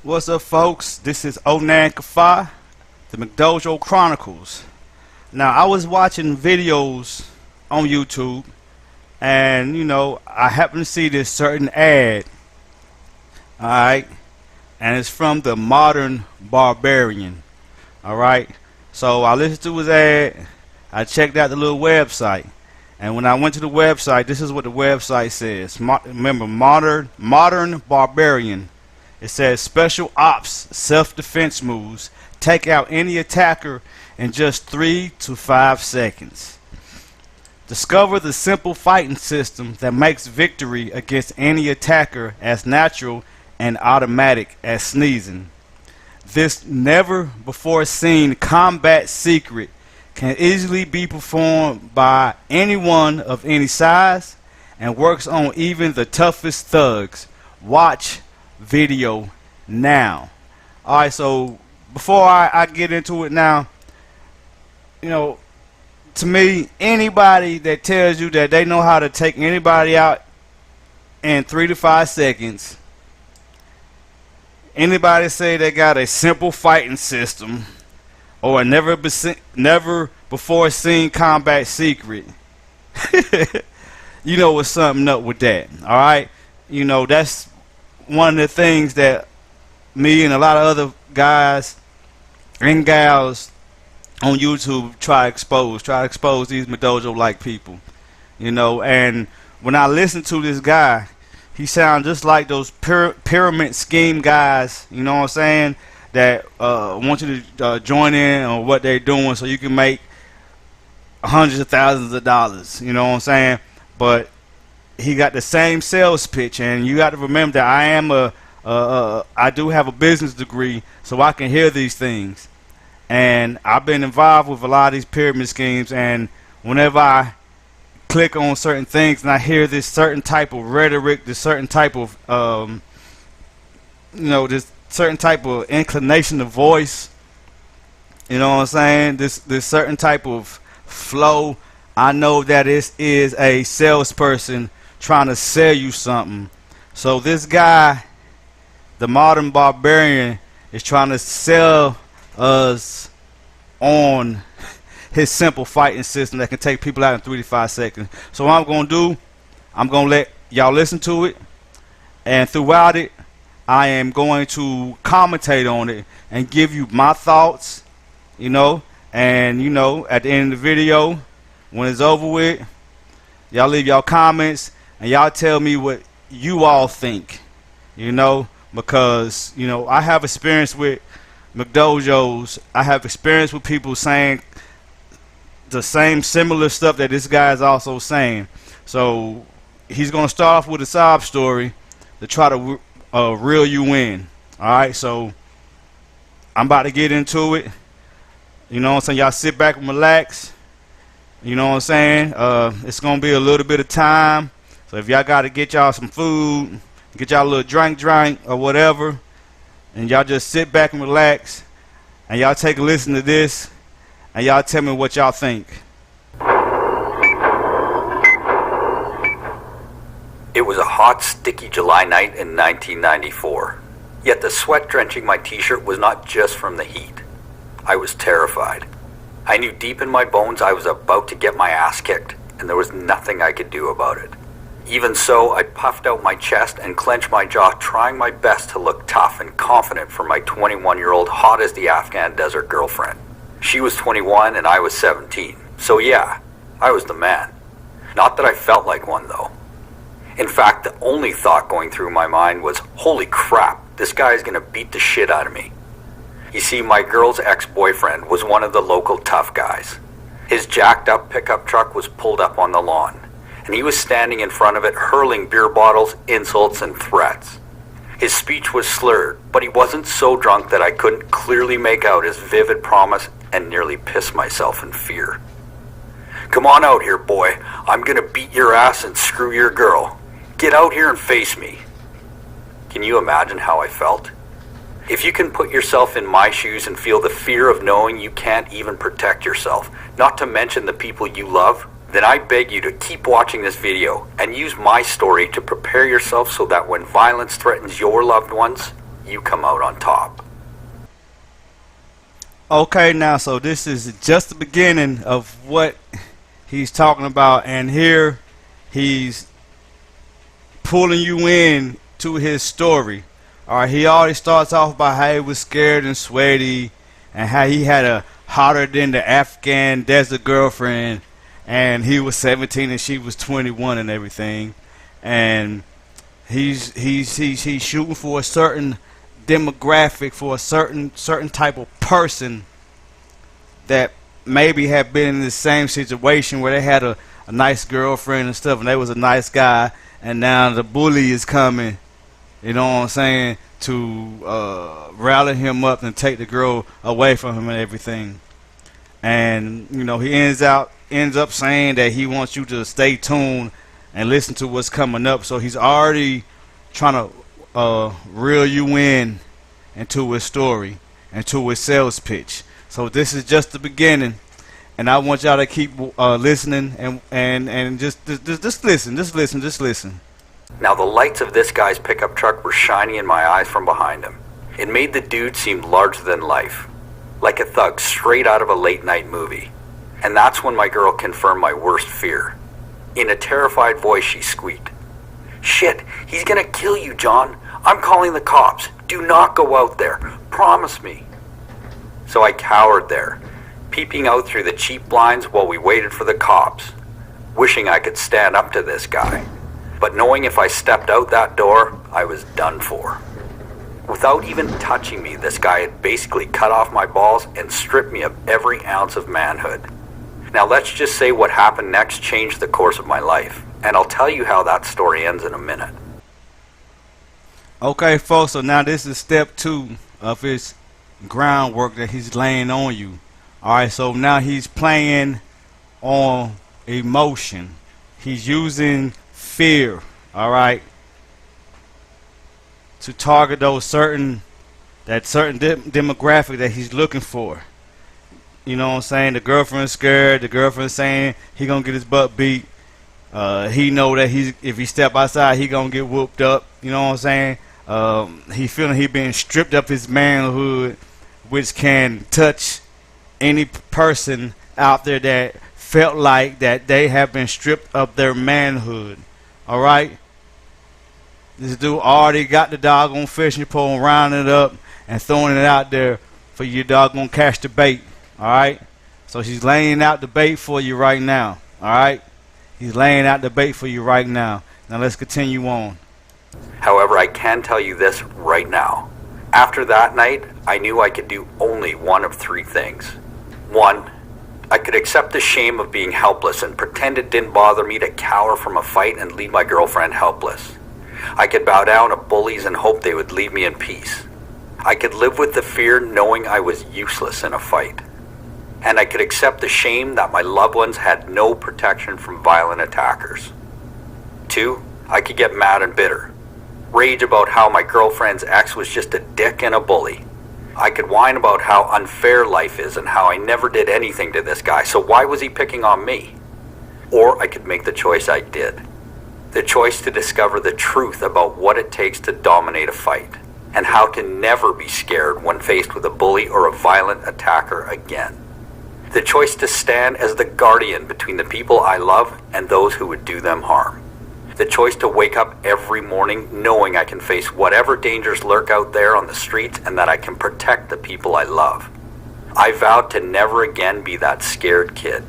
What's up, folks? This is Onan Kafa, the McDojo Chronicles. Now, I was watching videos on YouTube, and I happened to see this certain ad. Alright, and it's from the Modern Barbarian. Alright, so I listened to his ad, I checked out the little website, and when I went to the website, this is what the website says. Remember, Modern Barbarian. It says special ops self-defense moves take out any attacker in just 3 to 5 seconds. Discover the simple fighting system that makes victory against any attacker as natural and automatic as sneezing. This never before seen combat secret can easily be performed by anyone of any size and works on even the toughest thugs. Watch video now. Alright, so before I get into it now, to me, anybody that tells you that they know how to take anybody out in 3 to 5 seconds, anybody say they got a simple fighting system or a never before seen combat secret, what's something up with that. Alright, that's one of the things that me and a lot of other guys and gals on YouTube try to expose these McDojo like people, and when I listen to this guy, he sounds just like those pyramid scheme guys, you know what I'm saying, that want you to join in on what they're doing so you can make hundreds of thousands of dollars, you know what I'm saying. But he got the same sales pitch, and you got to remember that I do have a business degree, so I can hear these things, and I've been involved with a lot of these pyramid schemes, and whenever I click on certain things and I hear this certain type of rhetoric, this certain type of this certain type of inclination of voice, you know what I'm saying, this certain type of flow, I know that it is a salesperson trying to sell you something. So this guy, the Modern Barbarian, is trying to sell us on his simple fighting system that can take people out in 3 to 5 seconds. So what I'm going to do, I'm going to let y'all listen to it, and throughout it, I am going to commentate on it and give you my thoughts, and at the end of the video, when it's over with, y'all leave y'all comments and y'all tell me what you all think, because I have experience with McDojos. I have experience with people saying the same similar stuff that this guy is also saying. So he's going to start off with a sob story to try to reel you in. Alright, so I'm about to get into it. You know what I'm saying? Y'all sit back and relax. You know what I'm saying? It's going to be a little bit of time. So if y'all got to get y'all some food, get y'all a little drink or whatever, and y'all just sit back and relax, and y'all take a listen to this, and y'all tell me what y'all think. It was a hot, sticky July night in 1994. Yet the sweat drenching my t-shirt was not just from the heat. I was terrified. I knew deep in my bones I was about to get my ass kicked, and there was nothing I could do about it. Even so, I puffed out my chest and clenched my jaw, trying my best to look tough and confident for my 21-year-old hot as the Afghan desert girlfriend. She was 21 and I was 17. So yeah, I was the man. Not that I felt like one though. In fact, the only thought going through my mind was, holy crap, this guy is gonna beat the shit out of me. You see, my girl's ex-boyfriend was one of the local tough guys. His jacked up pickup truck was pulled up on the lawn, and he was standing in front of it hurling beer bottles, insults, and threats. His speech was slurred, but he wasn't so drunk that I couldn't clearly make out his vivid promise and nearly piss myself in fear. Come on out here, boy. I'm gonna beat your ass and screw your girl. Get out here and face me. Can you imagine how I felt? If you can put yourself in my shoes and feel the fear of knowing you can't even protect yourself, not to mention the people you love, then I beg you to keep watching this video and use my story to prepare yourself so that when violence threatens your loved ones, you come out on top. Okay, now, so this is just the beginning of what he's talking about, and here he's pulling you in to his story. Alright, he already starts off by how he was scared and sweaty, and how he had a hotter than the Afghan desert girlfriend, and he was 17 and she was 21 and everything. And he's shooting for a certain demographic, for a certain type of person that maybe had been in the same situation where they had a nice girlfriend and stuff, and they was a nice guy, and now the bully is coming, you know what I'm saying, to rally him up and take the girl away from him and everything. And you know, he ends up saying that he wants you to stay tuned and listen to what's coming up. So he's already trying to reel you in into his story, into his sales pitch. So this is just the beginning, and I want y'all to keep listening and just listen. Now the lights of this guy's pickup truck were shining in my eyes from behind him. It made the dude seem larger than life, like a thug straight out of a late night movie. And that's when my girl confirmed my worst fear. In a terrified voice she squeaked, "Shit, he's gonna kill you, John. I'm calling the cops. Do not go out there. Promise me." So I cowered there, peeping out through the cheap blinds while we waited for the cops, wishing I could stand up to this guy, but knowing if I stepped out that door, I was done for. Without even touching me, this guy had basically cut off my balls and stripped me of every ounce of manhood. Now let's just say what happened next changed the course of my life, and I'll tell you how that story ends in a minute. Okay, folks, so now this is step 2 of his groundwork that he's laying on you. Alright, so now he's playing on emotion. He's using fear, alright, to target those certain demographic that he's looking for. You know what I'm saying? The girlfriend's scared. The girlfriend's saying he gonna get his butt beat. He know that if he step outside, he gonna get whooped up. You know what I'm saying? He feeling he being stripped of his manhood, which can touch any person out there that felt like that they have been stripped of their manhood. All right. This dude already got the doggone fishing pole, rounding it up and throwing it out there for you doggone catch the bait. Alright, so she's laying out the bait for you right now. Alright, he's laying out the bait for you right now. Now let's continue on. However, I can tell you this right now. After that night, I knew I could do only one of 3 things. 1, I could accept the shame of being helpless and pretend it didn't bother me to cower from a fight and leave my girlfriend helpless. I could bow down to bullies and hope they would leave me in peace. I could live with the fear knowing I was useless in a fight. And I could accept the shame that my loved ones had no protection from violent attackers. 2, I could get mad and bitter. Rage about how my girlfriend's ex was just a dick and a bully. I could whine about how unfair life is and how I never did anything to this guy, so why was he picking on me? Or I could make the choice I did. The choice to discover the truth about what it takes to dominate a fight, and how to never be scared when faced with a bully or a violent attacker again. The choice to stand as the guardian between the people I love and those who would do them harm. The choice to wake up every morning knowing I can face whatever dangers lurk out there on the streets and that I can protect the people I love. I vowed to never again be that scared kid.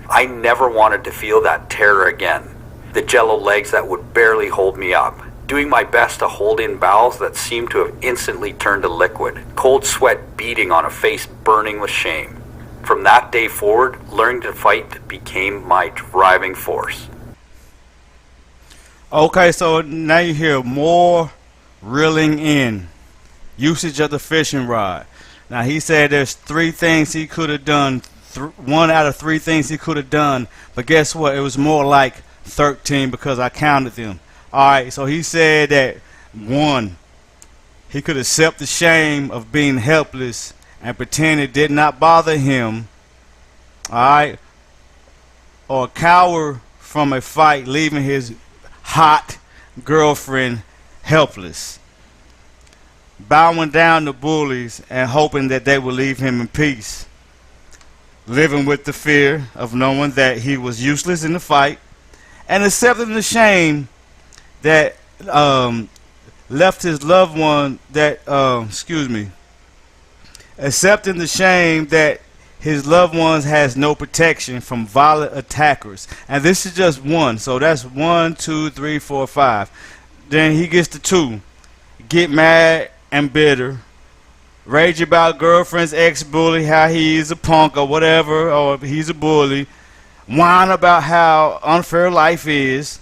I never wanted to feel that terror again. The jello legs that would barely hold me up. Doing my best to hold in bowels that seemed to have instantly turned to liquid. Cold sweat beating on a face burning with shame. From that day forward, learning to fight became my driving force. Okay, so now you hear more reeling in. Usage of the fishing rod. Now he said there's 3 things he could have done. 1 out of 3 things he could have done. But guess what? It was more like 13 because I counted them. Alright, so he said that 1, he could accept the shame of being helpless and pretend it did not bother him. Alright, or cower from a fight, leaving his hot girlfriend helpless. bowing down to bullies and hoping that they would leave him in peace, living with the fear of knowing that he was useless in the fight, and accepting the shame that left his loved one that accepting the shame that his loved ones has no protection from violent attackers. And this is just one, so that's 1, 2, 3, 4, 5. Then he gets to 2. Get mad and bitter, rage about girlfriend's ex-bully, how he is a punk or whatever, or he's a bully, whine about how unfair life is,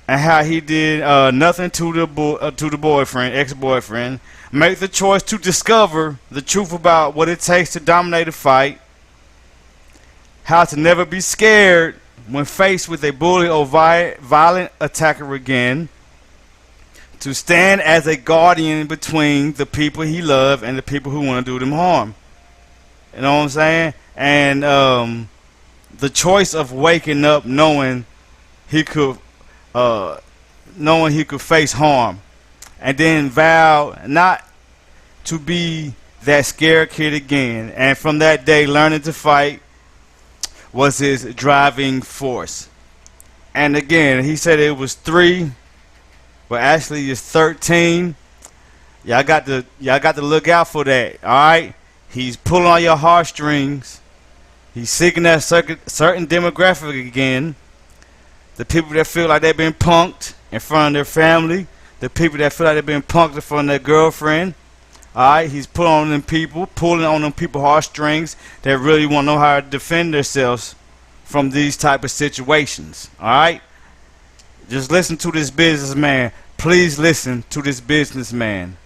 and how he did nothing to the boyfriend, ex-boyfriend. Make the choice to discover the truth about what it takes to dominate a fight, how to never be scared when faced with a bully or violent attacker again, to stand as a guardian between the people he loves and the people who want to do them harm. You know what I'm saying? And the choice of waking up knowing he could face harm, and then vow not to be that scared kid again. And from that day, learning to fight was his driving force. And again, he said it was 3, but actually it's 13. Y'all got to look out for that. All right, he's pulling on your heartstrings. He's seeking that certain demographic again. The people that feel like they've been punked in front of their family. The people that feel like they've been punked in front of their girlfriend. Alright, he's pulling on them people heartstrings that really want to know how to defend themselves from these type of situations. Alright? Just listen to this businessman. Please listen to this businessman.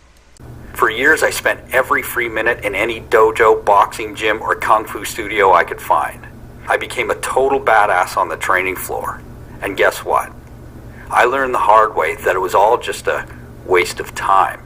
For years, I spent every free minute in any dojo, boxing gym, or kung fu studio I could find. I became a total badass on the training floor. And guess what? I learned the hard way that it was all just a waste of time.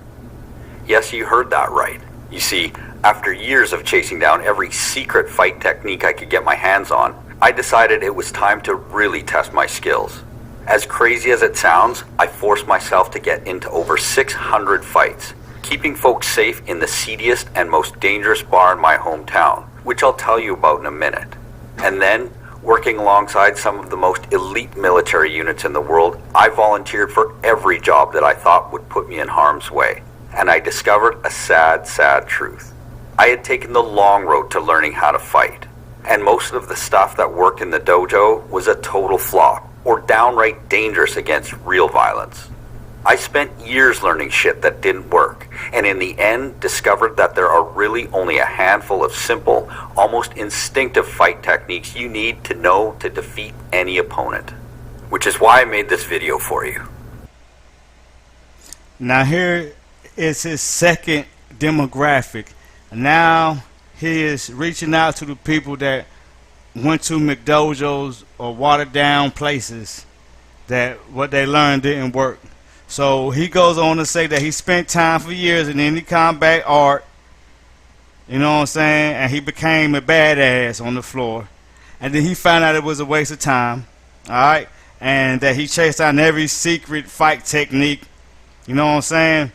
Yes, you heard that right. You see, after years of chasing down every secret fight technique I could get my hands on, I decided it was time to really test my skills. As crazy as it sounds, I forced myself to get into over 600 fights, keeping folks safe in the seediest and most dangerous bar in my hometown, which I'll tell you about in a minute. And then, working alongside some of the most elite military units in the world, I volunteered for every job that I thought would put me in harm's way. And I discovered a sad, sad truth. I had taken the long road to learning how to fight. And most of the stuff that worked in the dojo was a total flop, or downright dangerous against real violence. I spent years learning shit that didn't work, and in the end discovered that there are really only a handful of simple, almost instinctive fight techniques you need to know to defeat any opponent. Which is why I made this video for you. Now here is his second demographic. Now he is reaching out to the people that went to McDojos or watered down places that what they learned didn't work. So he goes on to say that he spent time for years in any combat art, you know what I'm saying, and he became a badass on the floor. And then he found out it was a waste of time, alright, and that he chased down every secret fight technique, you know what I'm saying.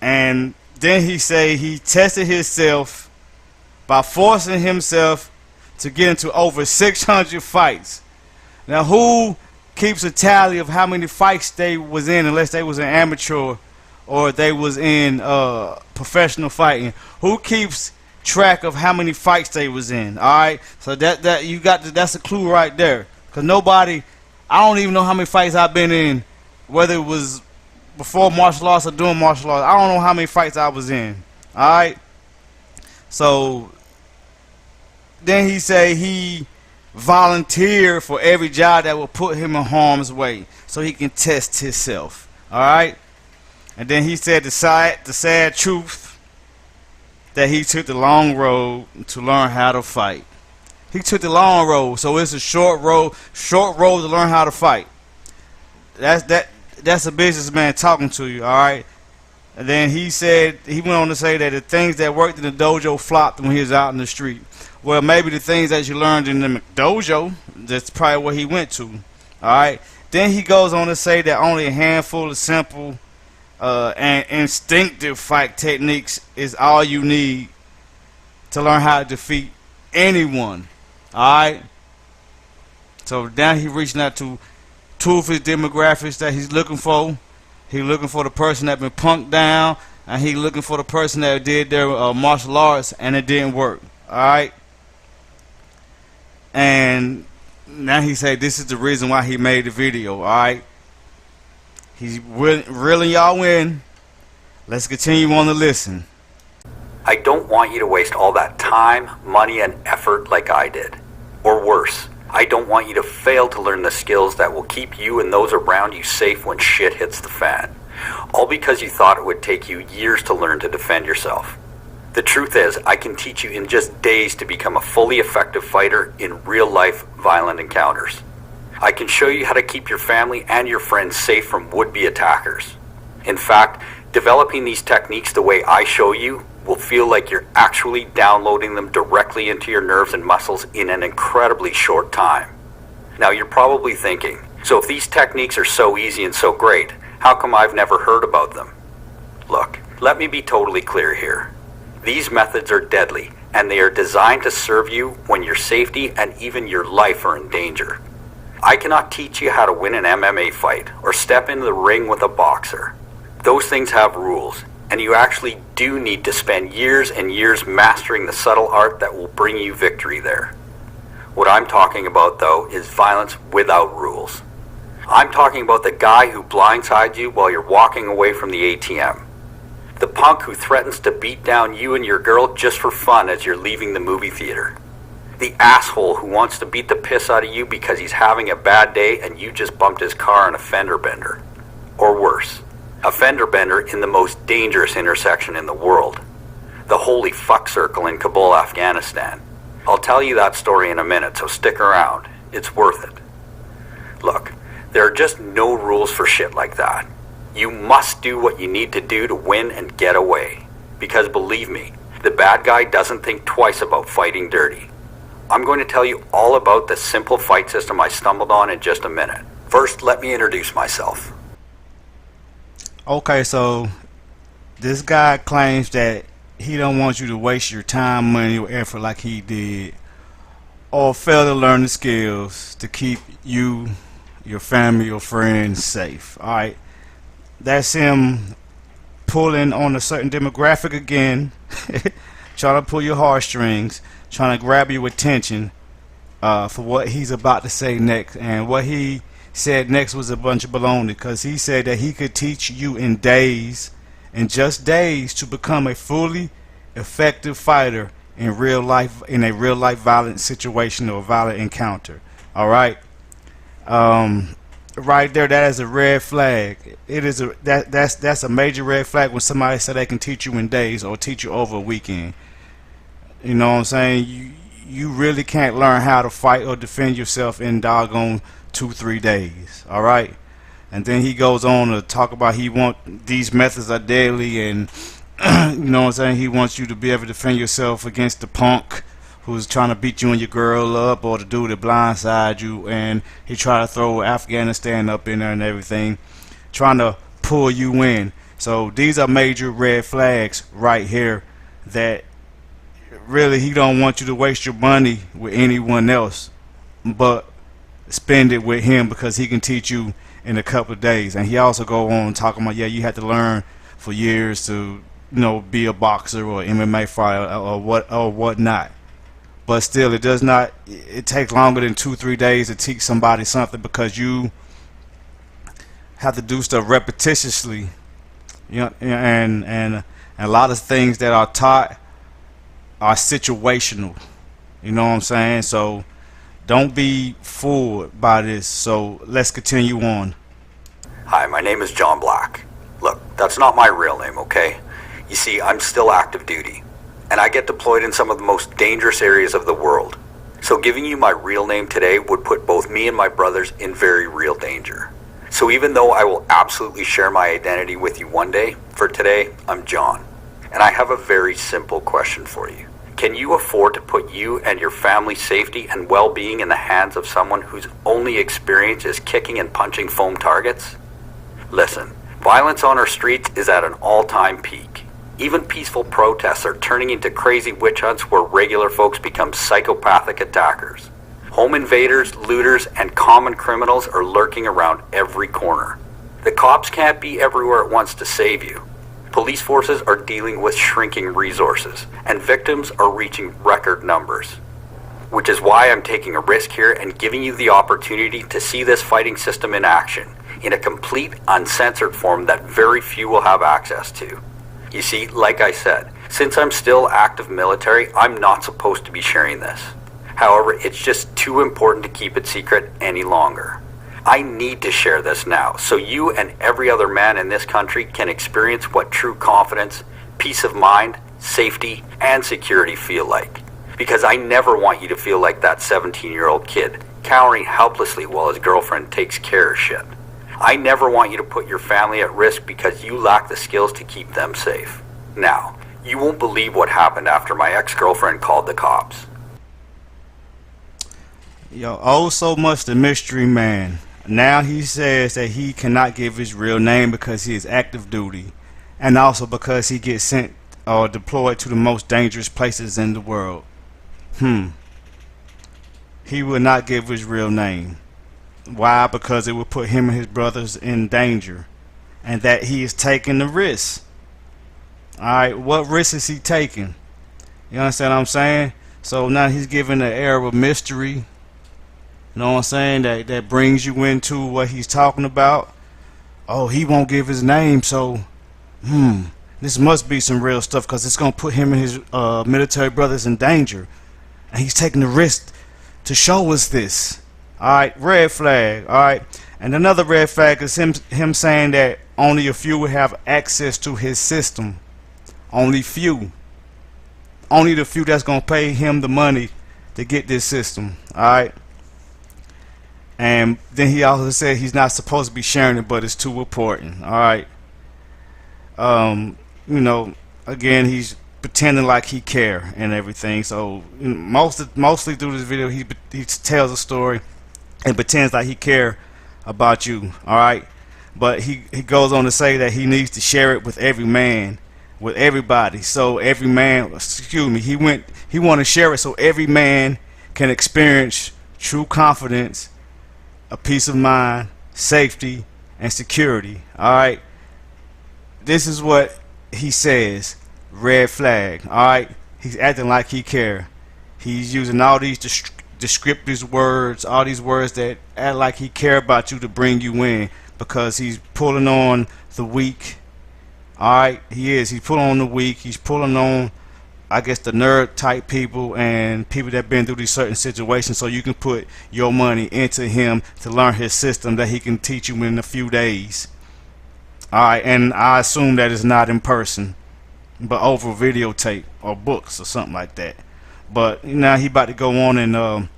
And then he say he tested himself by forcing himself to get into over 600 fights. Now who keeps a tally of how many fights they was in, unless they was an amateur or they was in professional fighting? Who keeps track of how many fights they was in? Alright, so that's a clue right there. Cause nobody, I don't even know how many fights I've been in, whether it was before martial arts or doing martial arts. I don't know how many fights I was in. Alright, so then he say he volunteer for every job that will put him in harm's way so he can test himself. Alright? And then he said the sad truth that he took the long road to learn how to fight. He took the long road, so it's a short road to learn how to fight. That's a businessman talking to you, alright? And then he went on to say that the things that worked in the dojo flopped when he was out in the street. Well, maybe the things that you learned in the McDojo, that's probably what he went to. Alright. Then he goes on to say that only a handful of simple and instinctive fight techniques is all you need to learn how to defeat anyone. Alright? So now he's reaching out to two of his demographics that he's looking for. He's looking for the person that been punked down, and he's looking for the person that did their martial arts and it didn't work. Alright? And now he said this is the reason why he made the video. Alright? He's reeling y'all in. Let's continue on to listen. I don't want you to waste all that time, money, and effort like I did. Or worse, I don't want you to fail to learn the skills that will keep you and those around you safe when shit hits the fan. All because you thought it would take you years to learn to defend yourself. The truth is, I can teach you in just days to become a fully effective fighter in real-life violent encounters. I can show you how to keep your family and your friends safe from would-be attackers. In fact, developing these techniques the way I show you will feel like you're actually downloading them directly into your nerves and muscles in an incredibly short time. Now you're probably thinking, so if these techniques are so easy and so great, how come I've never heard about them? Look, let me be totally clear here. These methods are deadly, and they are designed to serve you when your safety and even your life are in danger. I cannot teach you how to win an MMA fight or step into the ring with a boxer. Those things have rules, and you actually do need to spend years and years mastering the subtle art that will bring you victory there. What I'm talking about, though, is violence without rules. I'm talking about the guy who blindsides you while you're walking away from the ATM. The punk who threatens to beat down you and your girl just for fun as you're leaving the movie theater. The asshole who wants to beat the piss out of you because he's having a bad day and you just bumped his car on a fender bender. Or worse, a fender bender in the most dangerous intersection in the world. The holy fuck circle in Kabul, Afghanistan. I'll tell you that story in a minute, so stick around. It's worth it. Look, there are just no rules for shit like that. You must do what you need to do to win and get away. Because believe me, the bad guy doesn't think twice about fighting dirty. I'm going to tell you all about the simple fight system I stumbled on in just a minute. First, let me introduce myself. Okay, so this guy claims that he don't want you to waste your time, money, or effort like he did, or fail to learn the skills to keep you, your family, your friends safe. Alright, that's him pulling on a certain demographic again, trying to pull your heartstrings, trying to grab your attention for what he's about to say next. And what he said next was a bunch of baloney, because he said that he could teach you in days, in just days, to become a fully effective fighter in real life, in a real life violent situation or violent encounter. All right, right there, that is a red flag. It is a that's a major red flag when somebody said they can teach you in days or teach you over a weekend. You know what I'm saying? You really can't learn how to fight or defend yourself in doggone 2-3 days. All right. And then he goes on to talk about these methods are deadly, and you know what I'm saying, he wants you to be able to defend yourself against the punk who's trying to beat you and your girl up, or the dude that blindside you, and he tried to throw Afghanistan up in there and everything, trying to pull you in. So these are major red flags right here, that really he don't want you to waste your money with anyone else, but spend it with him, because he can teach you in a couple of days. And he also go on talking about, yeah, you had to learn for years to, you know, be a boxer or MMA fighter or whatnot. But still, it takes longer than 2-3 days to teach somebody something, because you have to do stuff repetitiously, you know, and a lot of things that are taught are situational. You know what I'm saying? So don't be fooled by this. So let's continue on. Hi, my name is John Black. Look, that's not my real name, okay? You see, I'm still active duty, and I get deployed in some of the most dangerous areas of the world. So giving you my real name today would put both me and my brothers in very real danger. So even though I will absolutely share my identity with you one day, for today, I'm John. And I have a very simple question for you. Can you afford to put you and your family's safety and well-being in the hands of someone whose only experience is kicking and punching foam targets? Listen, Violence on our streets is at an all-time peak. Even peaceful protests are turning into crazy witch hunts where regular folks become psychopathic attackers. Home invaders, looters, and common criminals are lurking around every corner. The cops can't be everywhere at once to save you. Police forces are dealing with shrinking resources, and victims are reaching record numbers. Which is why I'm taking a risk here and giving you the opportunity to see this fighting system in action, in a complete, uncensored form that very few will have access to. You see, like I said, since I'm still active military, I'm not supposed to be sharing this. However, it's just too important to keep it secret any longer. I need to share this now, so you and every other man in this country can experience what true confidence, peace of mind, safety, and security feel like. Because I never want you to feel like that 17-year-old kid, cowering helplessly while his girlfriend takes care of shit. I never want you to put your family at risk because you lack the skills to keep them safe. Now, you won't believe what happened after my ex-girlfriend called the cops. Yo, oh so much the mystery man. Now he says that he cannot give his real name because he is active duty, and also because he gets sent or deployed to the most dangerous places in the world. He will not give his real name. Why? Because it would put him and his brothers in danger, and that he is taking the risk. Alright, what risk is he taking? You understand what I'm saying? So now he's giving the air of mystery. You know what I'm saying? That brings you into what he's talking about. Oh, he won't give his name, so this must be some real stuff because it's going to put him and his military brothers in danger. And he's taking the risk to show us this. Alright, red flag. Alright, and another red flag is him saying that only a few will have access to his system. Only few. Only the few that's going to pay him the money to get this system. Alright. And then he also said he's not supposed to be sharing it, but it's too important. Alright. You know, again, he's pretending like he care and everything. So mostly through this video, he tells a story and pretends like he care about you. Alright. But he goes on to say that he needs to share it with every man, with everybody. So every man, he want to share it so every man can experience true confidence, a peace of mind, safety, and security. Alright. This is what he says. Red flag. Alright. He's acting like he care. He's using all these descriptive words, all these words that act like he care about you to bring you in, because he's pulling on the weak. Alright. He is. He's pulling on the weak. He's pulling on, I guess, the nerd type people and people that been through these certain situations, so you can put your money into him to learn his system that he can teach you in a few days. Alright, and I assume that it's not in person, but over videotape or books or something like that. But now he about to go on and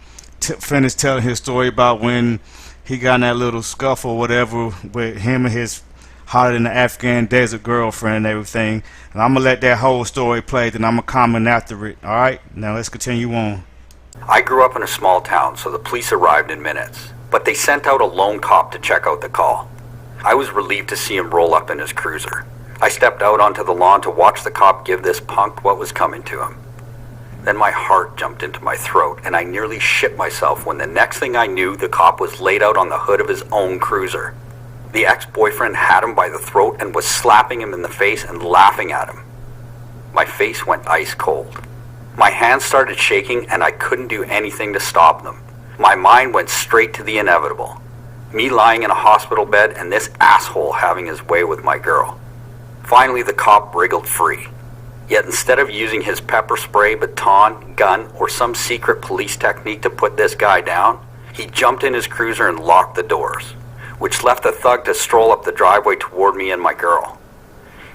finish telling his story about when he got in that little scuffle or whatever with him and his hotter than the Afghan desert girlfriend and everything. And I'm gonna let that whole story play, then I'm gonna comment after it. Alright, now let's continue on. I grew up in a small town, so the police arrived in minutes, but they sent out a lone cop to check out the call. I was relieved to see him roll up in his cruiser. I stepped out onto the lawn to watch the cop give this punk what was coming to him. Then my heart jumped into my throat, and I nearly shit myself when the next thing I knew, the cop was laid out on the hood of his own cruiser. The ex-boyfriend had him by the throat and was slapping him in the face and laughing at him. My face went ice cold. My hands started shaking and I couldn't do anything to stop them. My mind went straight to the inevitable. Me lying in a hospital bed and this asshole having his way with my girl. Finally, the cop wriggled free. Yet instead of using his pepper spray, baton, gun, or some secret police technique to put this guy down, he jumped in his cruiser and locked the doors, which left the thug to stroll up the driveway toward me and my girl.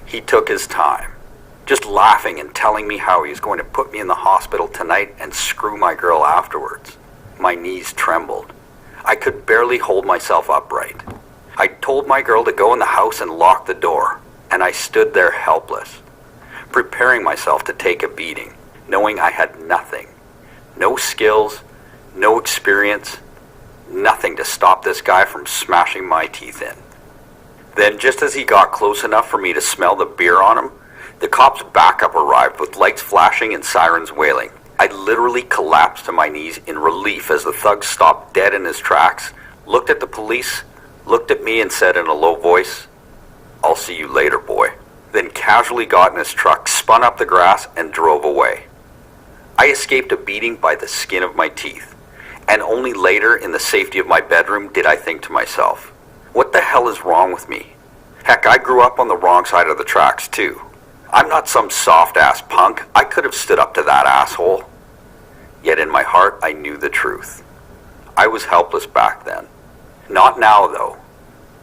He took his time, just laughing and telling me how he was going to put me in the hospital tonight and screw my girl afterwards. My knees trembled. I could barely hold myself upright. I told my girl to go in the house and lock the door, and I stood there helpless, preparing myself to take a beating, knowing I had nothing. No skills, no experience, nothing to stop this guy from smashing my teeth in. Then, just as he got close enough for me to smell the beer on him, the cop's backup arrived with lights flashing and sirens wailing. I literally collapsed to my knees in relief as the thug stopped dead in his tracks, looked at the police, looked at me and said in a low voice, "I'll see you later, boy." Then casually got in his truck, spun up the grass, and drove away. I escaped a beating by the skin of my teeth, and only later in the safety of my bedroom did I think to myself, what the hell is wrong with me? Heck, I grew up on the wrong side of the tracks too. I'm not some soft-ass punk. I could have stood up to that asshole. Yet in my heart, I knew the truth. I was helpless back then. Not now, though.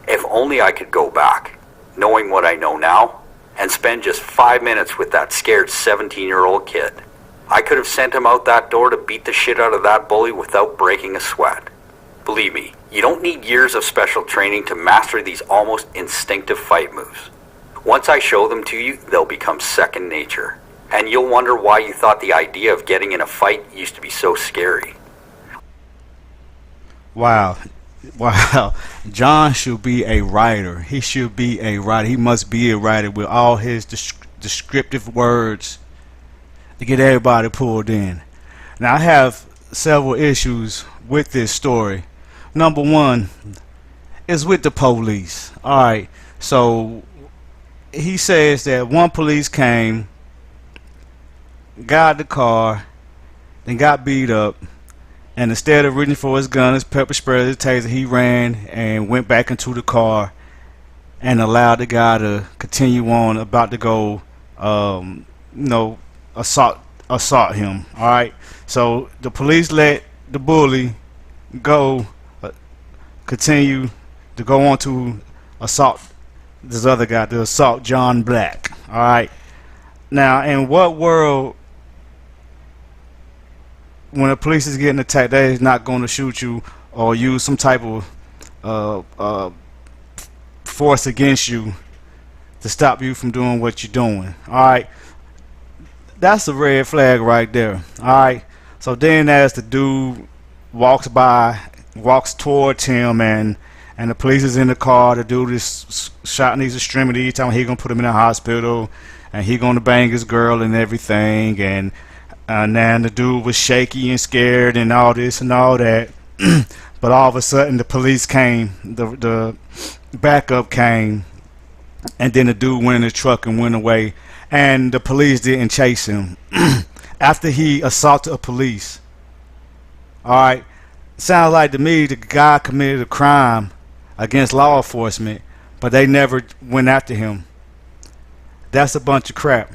If only I could go back, knowing what I know now, and spend just 5 minutes with that scared 17-year-old kid. I could have sent him out that door to beat the shit out of that bully without breaking a sweat. Believe me, you don't need years of special training to master these almost instinctive fight moves. Once I show them to you, they'll become second nature. And you'll wonder why you thought the idea of getting in a fight used to be so scary. Wow. Wow. John should be a writer. He should be a writer. He must be a writer with all his descriptive words to get everybody pulled in. Now, I have several issues with this story. Number one is with the police. Alright, so he says that one police came, got the car, then got beat up, and instead of reaching for his gun, his pepper spray, his taser, he ran and went back into the car and allowed the guy to continue on, about to go, assault him. All right. So the police let the bully go, continue to go on to assault this other guy, to assault John Black. All right. Now, in what world, when the police is getting attacked, they is not going to shoot you or use some type of force against you to stop you from doing what you're doing? All right. That's a red flag right there. Alright. So then as the dude walks towards him, and the police is in the car, the dude is shot in his extremities, telling he gonna put him in the hospital, and he gonna bang his girl and everything, and then the dude was shaky and scared and all this and all that. But all of a sudden the police came, the backup came, and then the dude went in the truck and went away. And the police didn't chase him after he assaulted a police. Alright. Sounds like to me the guy committed a crime against law enforcement, but they never went after him. That's a bunch of crap.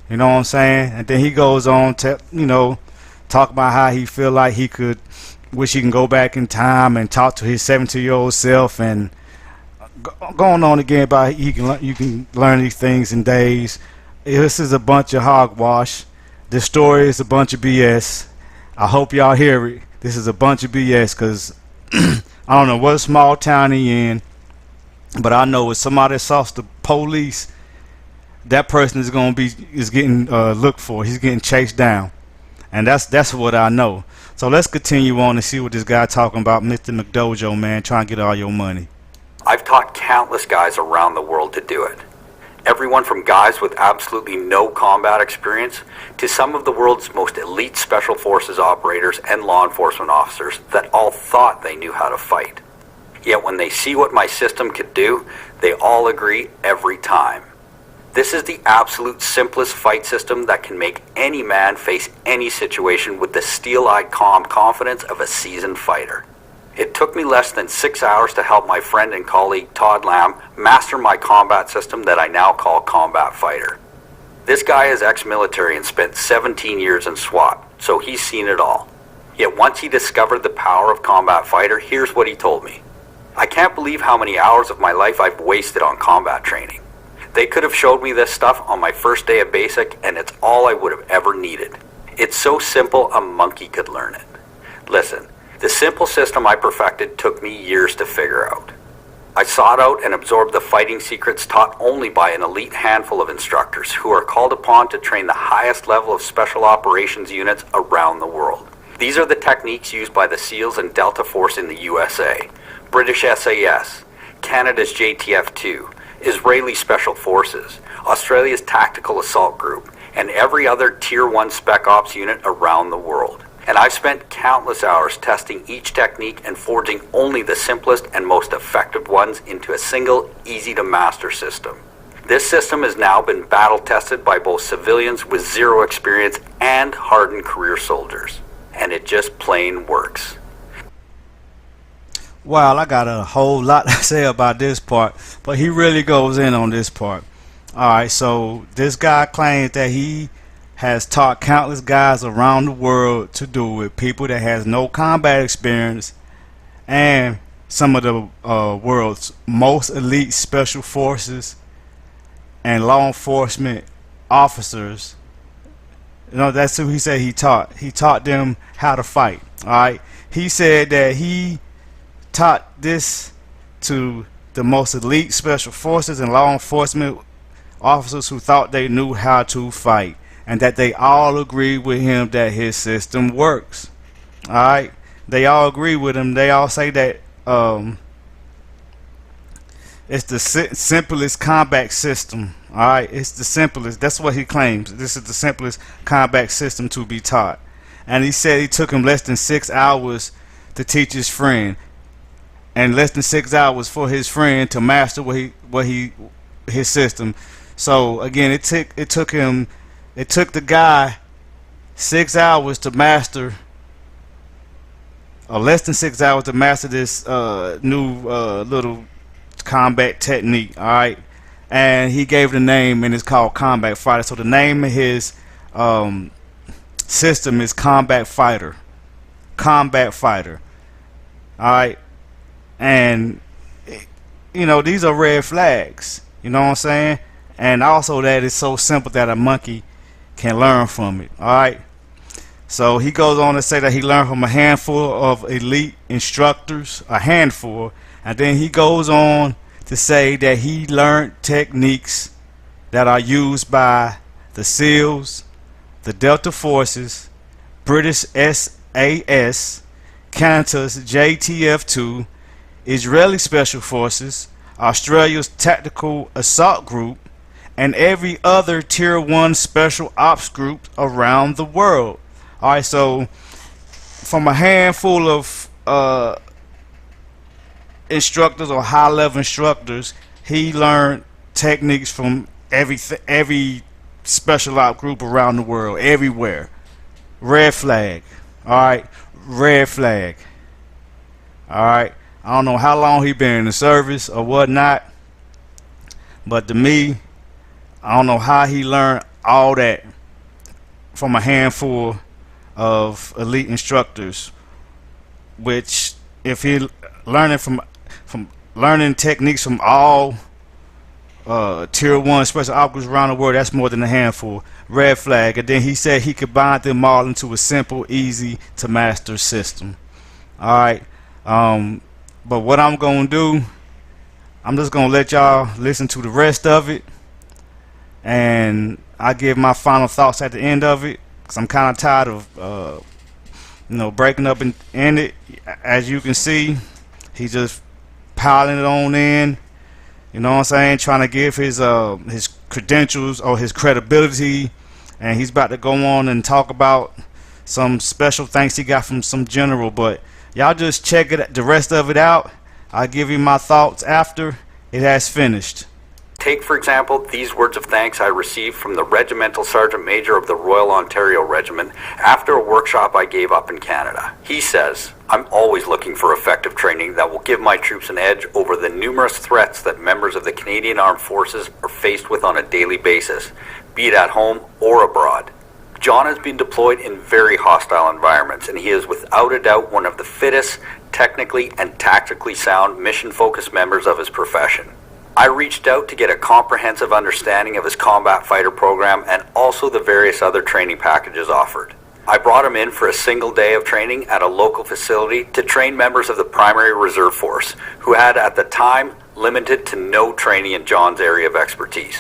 You know what I'm saying? And then he goes on to, talk about how he feel like he could, wish he can go back in time and talk to his 17-year-old self, and going on again about you can learn these things in days. This is a bunch of hogwash. This story is a bunch of BS. I hope y'all hear it. This is a bunch of BS, because I don't know what small town he in, but I know if somebody assaults the police, that person is getting looked for. He's getting chased down, and that's what I know. So let's continue on and see what this guy talking about, Mr. McDojo, man, trying to get all your money. I've taught countless guys around the world to do it. Everyone from guys with absolutely no combat experience to some of the world's most elite special forces operators and law enforcement officers that all thought they knew how to fight. Yet when they see what my system could do, they all agree every time. This is the absolute simplest fight system that can make any man face any situation with the steel-eyed calm confidence of a seasoned fighter. It took me less than 6 hours to help my friend and colleague Todd Lamb master my combat system that I now call Combat Fighter. This guy is ex-military and spent 17 years in SWAT, so he's seen it all. Yet once he discovered the power of Combat Fighter, here's what he told me. I can't believe how many hours of my life I've wasted on combat training. They could have showed me this stuff on my first day of basic, and it's all I would have ever needed. It's so simple a monkey could learn it. Listen. The simple system I perfected took me years to figure out. I sought out and absorbed the fighting secrets taught only by an elite handful of instructors who are called upon to train the highest level of special operations units around the world. These are the techniques used by the SEALs and Delta Force in the USA, British SAS, Canada's JTF-2, Israeli Special Forces, Australia's Tactical Assault Group, and every other Tier 1 Spec Ops unit around the world. And I've spent countless hours testing each technique and forging only the simplest and most effective ones into a single, easy-to-master system. This system has now been battle-tested by both civilians with zero experience and hardened career soldiers. And it just plain works. Well, I got a whole lot to say about this part, but he really goes in on this part. Alright, so this guy claims that he has taught countless guys around the world to do it, people that has no combat experience, and some of the world's most elite special forces and law enforcement officers. You know, that's who he said he taught. He taught them how to fight. Alright, he said that he taught this to the most elite special forces and law enforcement officers who thought they knew how to fight, and that they all agree with him that his system works. Alright, they all agree with him. They all say that it's the simplest combat system. Alright, it's the simplest. That's what he claims. This is the simplest combat system to be taught. And he said it took him less than 6 hours to teach his friend, and less than 6 hours for his friend to master his system. So again, it took the guy 6 hours to master, or less than 6 hours to master this new little combat technique. All right, and he gave it a name, and it's called Combat Fighter. So the name of his system is Combat Fighter. Combat Fighter. All right. And you know, these are red flags, you know what I'm saying? And also that it's so simple that a monkey can learn from it. Alright, so he goes on to say that he learned from a handful of elite instructors, a handful, and then he goes on to say that he learned techniques that are used by the SEALs, the Delta Forces, British SAS, Canada's JTF-2, Israeli Special Forces, Australia's Tactical Assault Group, and every other Tier 1 Special Ops group around the world. Alright, so from a handful of instructors or high-level instructors, he learned techniques from every Special Ops group around the world, everywhere. Red flag. Alright, red flag. Alright, I don't know how long he been in the service or whatnot, but to me, I don't know how he learned all that from a handful of elite instructors, which if he learning from learning techniques from all Tier 1 special ops around the world, that's more than a handful. Red flag. And then he said he could bind them all into a simple, easy to master system. Alright, but what I'm gonna do, I'm just gonna let y'all listen to the rest of it, and I give my final thoughts at the end of it, because I'm kind of tired of you know, breaking up in it. As you can see, he's just piling it on in, you know what I'm saying, trying to give his credentials or his credibility, and he's about to go on and talk about some special thanks he got from some general. But y'all just check the rest of it out. I'll give you my thoughts after it has finished. Take, for example, these words of thanks I received from the Regimental Sergeant Major of the Royal Ontario Regiment after a workshop I gave up in Canada. He says, "I'm always looking for effective training that will give my troops an edge over the numerous threats that members of the Canadian Armed Forces are faced with on a daily basis, be it at home or abroad." John has been deployed in very hostile environments, and he is without a doubt one of the fittest, technically and tactically sound, mission-focused members of his profession. I reached out to get a comprehensive understanding of his combat fighter program and also the various other training packages offered. I brought him in for a single day of training at a local facility to train members of the primary reserve force, who had at the time limited to no training in John's area of expertise.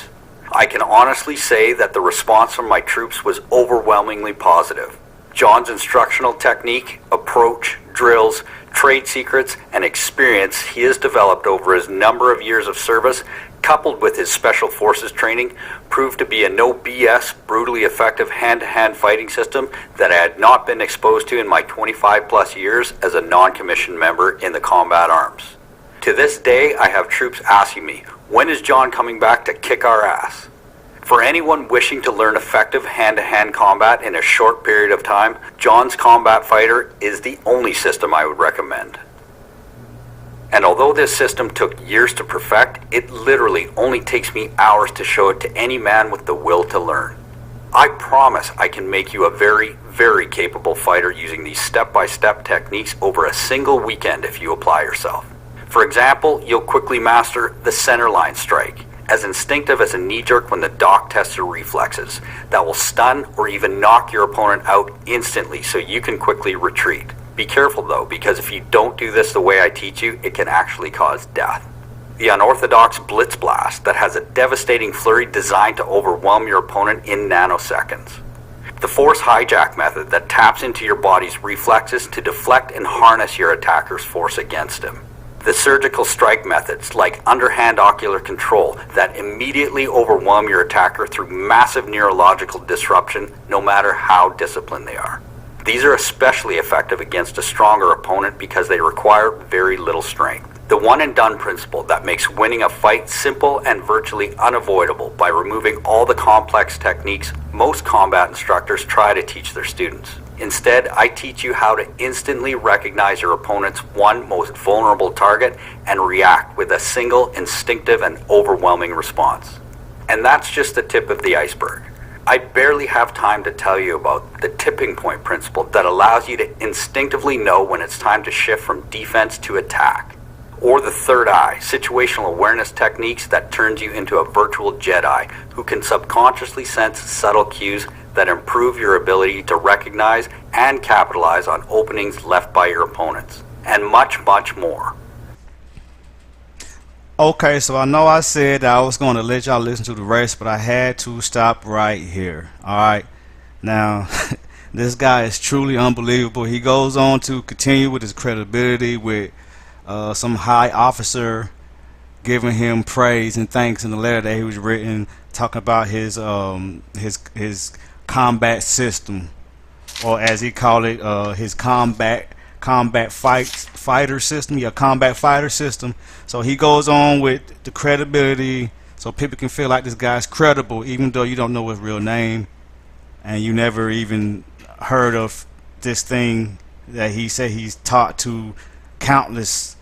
I can honestly say that the response from my troops was overwhelmingly positive. John's instructional technique, approach, drills, trade secrets, and experience he has developed over his number of years of service, coupled with his Special Forces training, proved to be a no BS, brutally effective hand-to-hand fighting system that I had not been exposed to in my 25 plus years as a non-commissioned member in the combat arms. To this day, I have troops asking me, when is John coming back to kick our ass? For anyone wishing to learn effective hand-to-hand combat in a short period of time, John's Combat Fighter is the only system I would recommend. And although this system took years to perfect, it literally only takes me hours to show it to any man with the will to learn. I promise I can make you a very, very capable fighter using these step-by-step techniques over a single weekend if you apply yourself. For example, you'll quickly master the centerline strike, as instinctive as a knee jerk when the doc tests your reflexes, that will stun or even knock your opponent out instantly so you can quickly retreat. Be careful though, because if you don't do this the way I teach you, it can actually cause death. The unorthodox Blitz Blast that has a devastating flurry designed to overwhelm your opponent in nanoseconds. The Force Hijack method that taps into your body's reflexes to deflect and harness your attacker's force against him. The surgical strike methods like underhand ocular control that immediately overwhelm your attacker through massive neurological disruption no matter how disciplined they are. These are especially effective against a stronger opponent because they require very little strength. The one and done principle that makes winning a fight simple and virtually unavoidable by removing all the complex techniques most combat instructors try to teach their students. Instead, I teach you how to instantly recognize your opponent's one most vulnerable target and react with a single instinctive and overwhelming response. And that's just the tip of the iceberg. I barely have time to tell you about the tipping point principle that allows you to instinctively know when it's time to shift from defense to attack. Or the third eye, situational awareness techniques that turns you into a virtual Jedi who can subconsciously sense subtle cues that improve your ability to recognize and capitalize on openings left by your opponents, and much, much more. Okay, so I know I said that I was going to let y'all listen to the rest, but I had to stop right here. Alright, now this guy is truly unbelievable. He goes on to continue with his credibility with some high officer giving him praise and thanks in the letter that he was written, talking about his combat system, or as he called it, his combat fighter system. Yeah, combat fighter system. So he goes on with the credibility, so people can feel like this guy's credible, even though you don't know his real name and you never even heard of this thing that he said he's taught to countless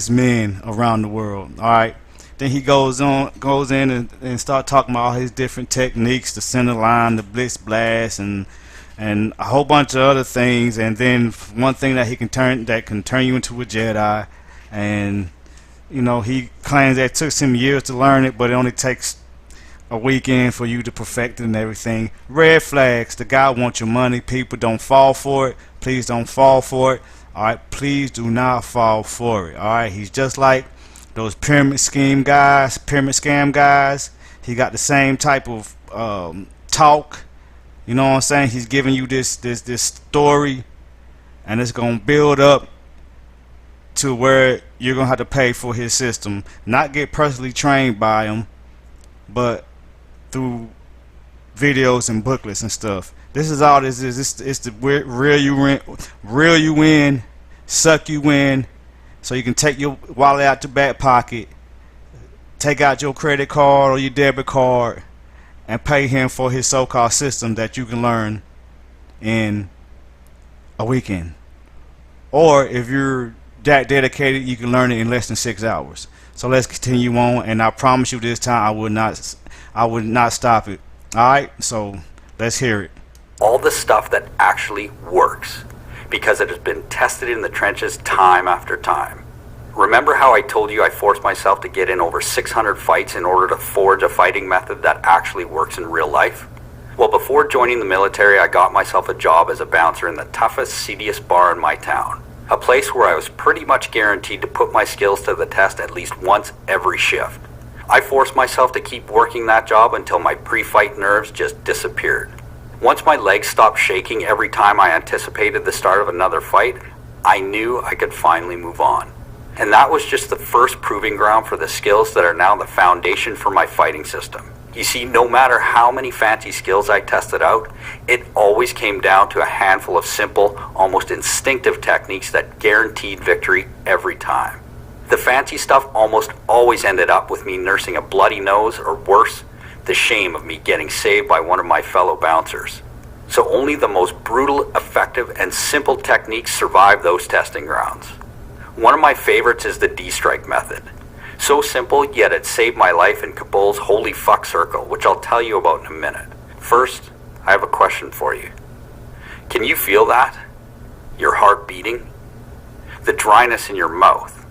men around the world. All right. Then he goes in and start talking about all his different techniques, the center line, the blitz blast, and a whole bunch of other things. And then one thing that can turn you into a Jedi. And you know, he claims that it took some years to learn it, but it only takes a weekend for you to perfect it and everything. Red flags. The guy wants your money. People, don't fall for it. Please don't fall for it. All right, please do not fall for it. All right, he's just like those pyramid scam guys. He got the same type of talk. You know what I'm saying? He's giving you this story, and it's gonna build up to where you're gonna have to pay for his system. Not get personally trained by him, but through videos and booklets and stuff. This is all this is. It's the reel you in, suck you in, so you can take your wallet out your back pocket, take out your credit card or your debit card, and pay him for his so-called system that you can learn in a weekend. Or if you're that dedicated, you can learn it in less than 6 hours. So let's continue on, and I promise you this time I would not stop it. Alright, so let's hear it. All the stuff that actually works, because it has been tested in the trenches time after time. Remember how I told you I forced myself to get in over 600 fights in order to forge a fighting method that actually works in real life? Well, before joining the military, I got myself a job as a bouncer in the toughest, seediest bar in my town. A place where I was pretty much guaranteed to put my skills to the test at least once every shift. I forced myself to keep working that job until my pre-fight nerves just disappeared. Once my legs stopped shaking every time I anticipated the start of another fight, I knew I could finally move on. And that was just the first proving ground for the skills that are now the foundation for my fighting system. You see, no matter how many fancy skills I tested out, it always came down to a handful of simple, almost instinctive techniques that guaranteed victory every time. The fancy stuff almost always ended up with me nursing a bloody nose, or worse, the shame of me getting saved by one of my fellow bouncers. So only the most brutal, effective, and simple techniques survive those testing grounds. One of my favorites is the D-strike method. So simple, yet it saved my life in Kabul's holy fuck circle, which I'll tell you about in a minute. First, I have a question for you. Can you feel that? Your heart beating? The dryness in your mouth?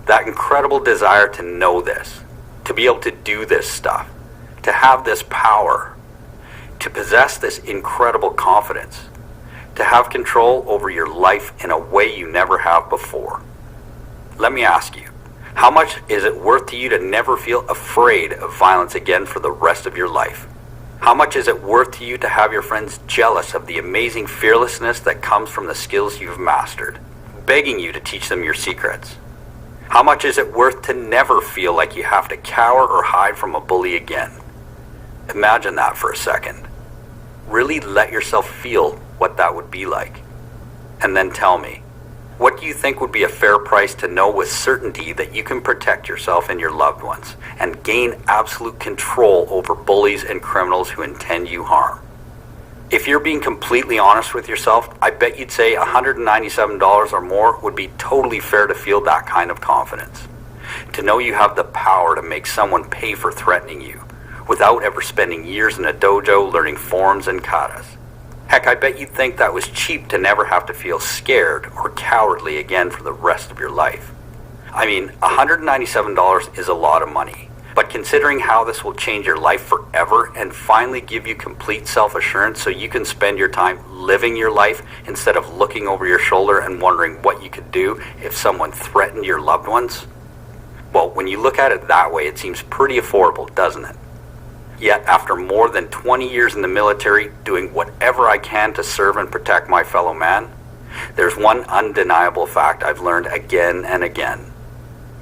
That incredible desire to know this, to be able to do this stuff, to have this power, to possess this incredible confidence, to have control over your life in a way you never have before. Let me ask you, how much is it worth to you to never feel afraid of violence again for the rest of your life? How much is it worth to you to have your friends jealous of the amazing fearlessness that comes from the skills you've mastered, begging you to teach them your secrets? How much is it worth to never feel like you have to cower or hide from a bully again? Imagine that for a second. Really let yourself feel what that would be like. And then tell me, what do you think would be a fair price to know with certainty that you can protect yourself and your loved ones and gain absolute control over bullies and criminals who intend you harm? If you're being completely honest with yourself, I bet you'd say $197 or more would be totally fair to feel that kind of confidence. To know you have the power to make someone pay for threatening you without ever spending years in a dojo learning forms and katas. Heck, I bet you'd think that was cheap to never have to feel scared or cowardly again for the rest of your life. I mean, $197 is a lot of money, but considering how this will change your life forever and finally give you complete self-assurance so you can spend your time living your life instead of looking over your shoulder and wondering what you could do if someone threatened your loved ones, well, when you look at it that way, it seems pretty affordable, doesn't it? Yet, after more than 20 years in the military, doing whatever I can to serve and protect my fellow man, there's one undeniable fact I've learned again and again.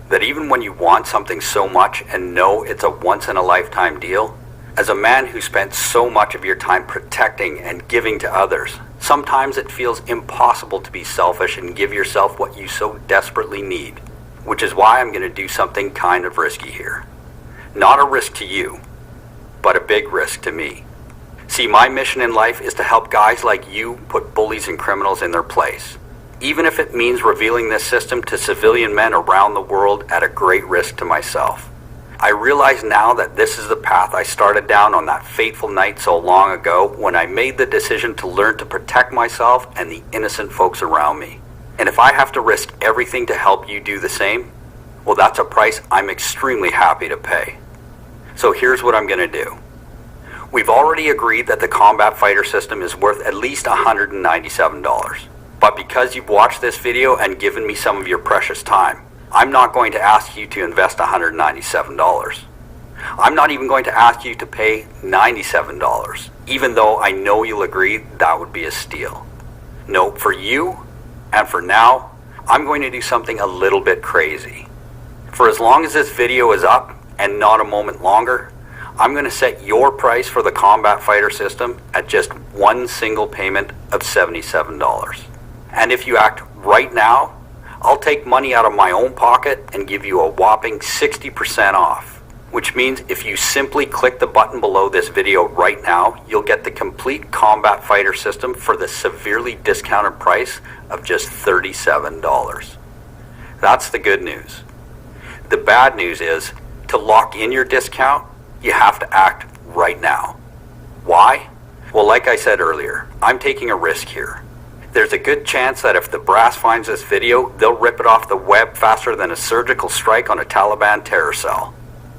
That even when you want something so much and know it's a once-in-a-lifetime deal, as a man who spent so much of your time protecting and giving to others, sometimes it feels impossible to be selfish and give yourself what you so desperately need. Which is why I'm going to do something kind of risky here. Not a risk to you, but a big risk to me. See, my mission in life is to help guys like you put bullies and criminals in their place, even if it means revealing this system to civilian men around the world at a great risk to myself. I realize now that this is the path I started down on that fateful night so long ago when I made the decision to learn to protect myself and the innocent folks around me. And if I have to risk everything to help you do the same, well, that's a price I'm extremely happy to pay. So here's what I'm going to do. We've already agreed that the combat fighter system is worth at least $197. But because you've watched this video and given me some of your precious time, I'm not going to ask you to invest $197. I'm not even going to ask you to pay $97, even though I know you'll agree that would be a steal. No, for you, and for now, I'm going to do something a little bit crazy. For as long as this video is up, and not a moment longer, I'm going to set your price for the combat fighter system at just one single payment of $77. And if you act right now, I'll take money out of my own pocket and give you a whopping 60% off. Which means if you simply click the button below this video right now, you'll get the complete combat fighter system for the severely discounted price of just $37. That's the good news. The bad news is, to lock in your discount, you have to act right now. Why? Well, like I said earlier, I'm taking a risk here. There's a good chance that if the brass finds this video, they'll rip it off the web faster than a surgical strike on a Taliban terror cell.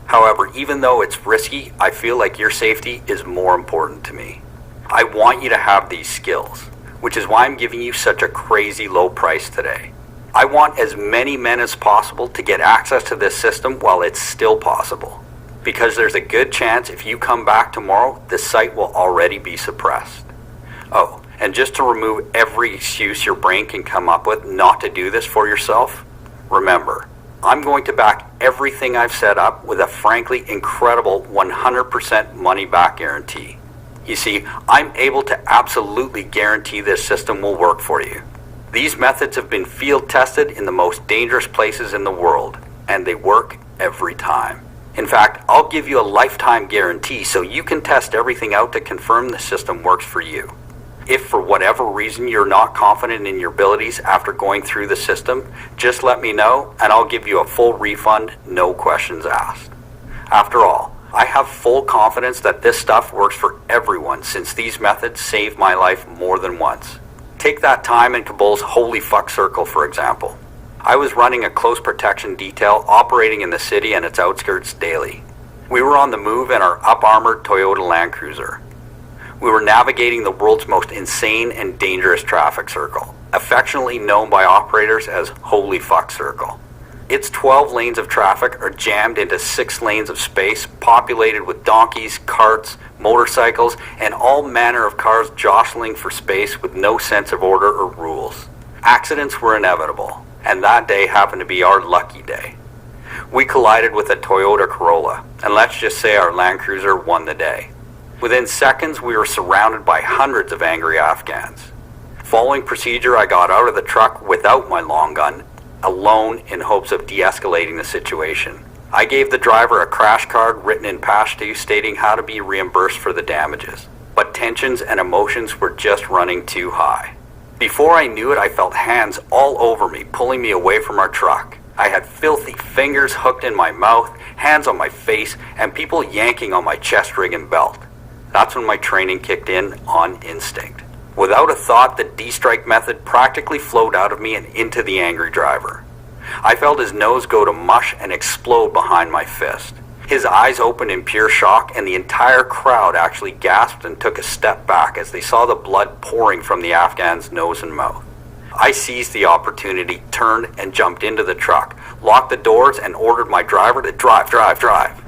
However, even though it's risky, I feel like your safety is more important to me. I want you to have these skills, which is why I'm giving you such a crazy low price today. I want as many men as possible to get access to this system while it's still possible. Because there's a good chance if you come back tomorrow, the site will already be suppressed. Oh, And just to remove every excuse your brain can come up with not to do this for yourself, remember, I'm going to back everything I've set up with a frankly incredible 100% money back guarantee. You see, I'm able to absolutely guarantee this system will work for you. These methods have been field tested in the most dangerous places in the world, and they work every time. In fact, I'll give you a lifetime guarantee so you can test everything out to confirm the system works for you. If for whatever reason you're not confident in your abilities after going through the system, just let me know and I'll give you a full refund, no questions asked. After all, I have full confidence that this stuff works for everyone since these methods saved my life more than once. Take that time in Kabul's holy fuck circle, for example. I was running a close protection detail operating in the city and its outskirts daily. We were on the move in our up-armored Toyota Land Cruiser. We were navigating the world's most insane and dangerous traffic circle, affectionately known by operators as Holy Fuck Circle. Its 12 lanes of traffic are jammed into 6 lanes of space populated with donkeys, carts, motorcycles, and all manner of cars jostling for space with no sense of order or rules. Accidents were inevitable, and that day happened to be our lucky day. We collided with a Toyota Corolla, and let's just say our Land Cruiser won the day. Within seconds, we were surrounded by hundreds of angry Afghans. Following procedure, I got out of the truck without my long gun, alone in hopes of de-escalating the situation. I gave the driver a crash card written in Pashto stating how to be reimbursed for the damages. But tensions and emotions were just running too high. Before I knew it, I felt hands all over me, pulling me away from our truck. I had filthy fingers hooked in my mouth, hands on my face, and people yanking on my chest rig and belt. That's when my training kicked in on instinct. Without a thought, the D-strike method practically flowed out of me and into the angry driver. I felt his nose go to mush and explode behind my fist. His eyes opened in pure shock, and the entire crowd actually gasped and took a step back as they saw the blood pouring from the Afghan's nose and mouth. I seized the opportunity, turned, and jumped into the truck, locked the doors, and ordered my driver to drive.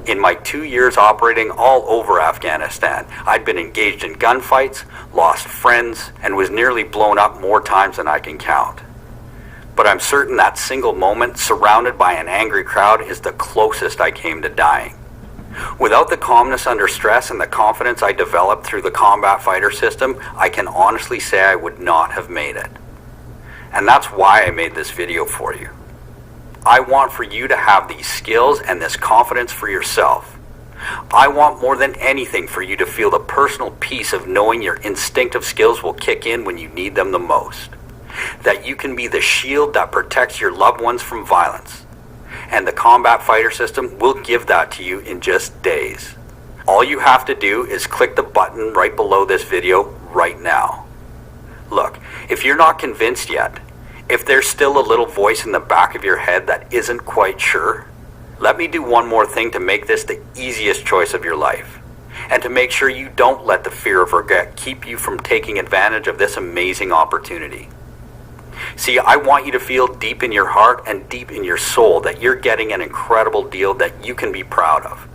In my 2 years operating all over Afghanistan, I'd been engaged in gunfights, lost friends, and was nearly blown up more times than I can count. But I'm certain that single moment, surrounded by an angry crowd, is the closest I came to dying. Without the calmness under stress and the confidence I developed through the combat fighter system, I can honestly say I would not have made it. And that's why I made this video for you. I want for you to have these skills and this confidence for yourself. I want more than anything for you to feel the personal peace of knowing your instinctive skills will kick in when you need them the most. That you can be the shield that protects your loved ones from violence. And the combat fighter system will give that to you in just days. All you have to do is click the button right below this video right now. Look, if you're not convinced yet, if there's still a little voice in the back of your head that isn't quite sure, let me do one more thing to make this the easiest choice of your life, and to make sure you don't let the fear of regret keep you from taking advantage of this amazing opportunity. See, I want you to feel deep in your heart and deep in your soul that you're getting an incredible deal that you can be proud of.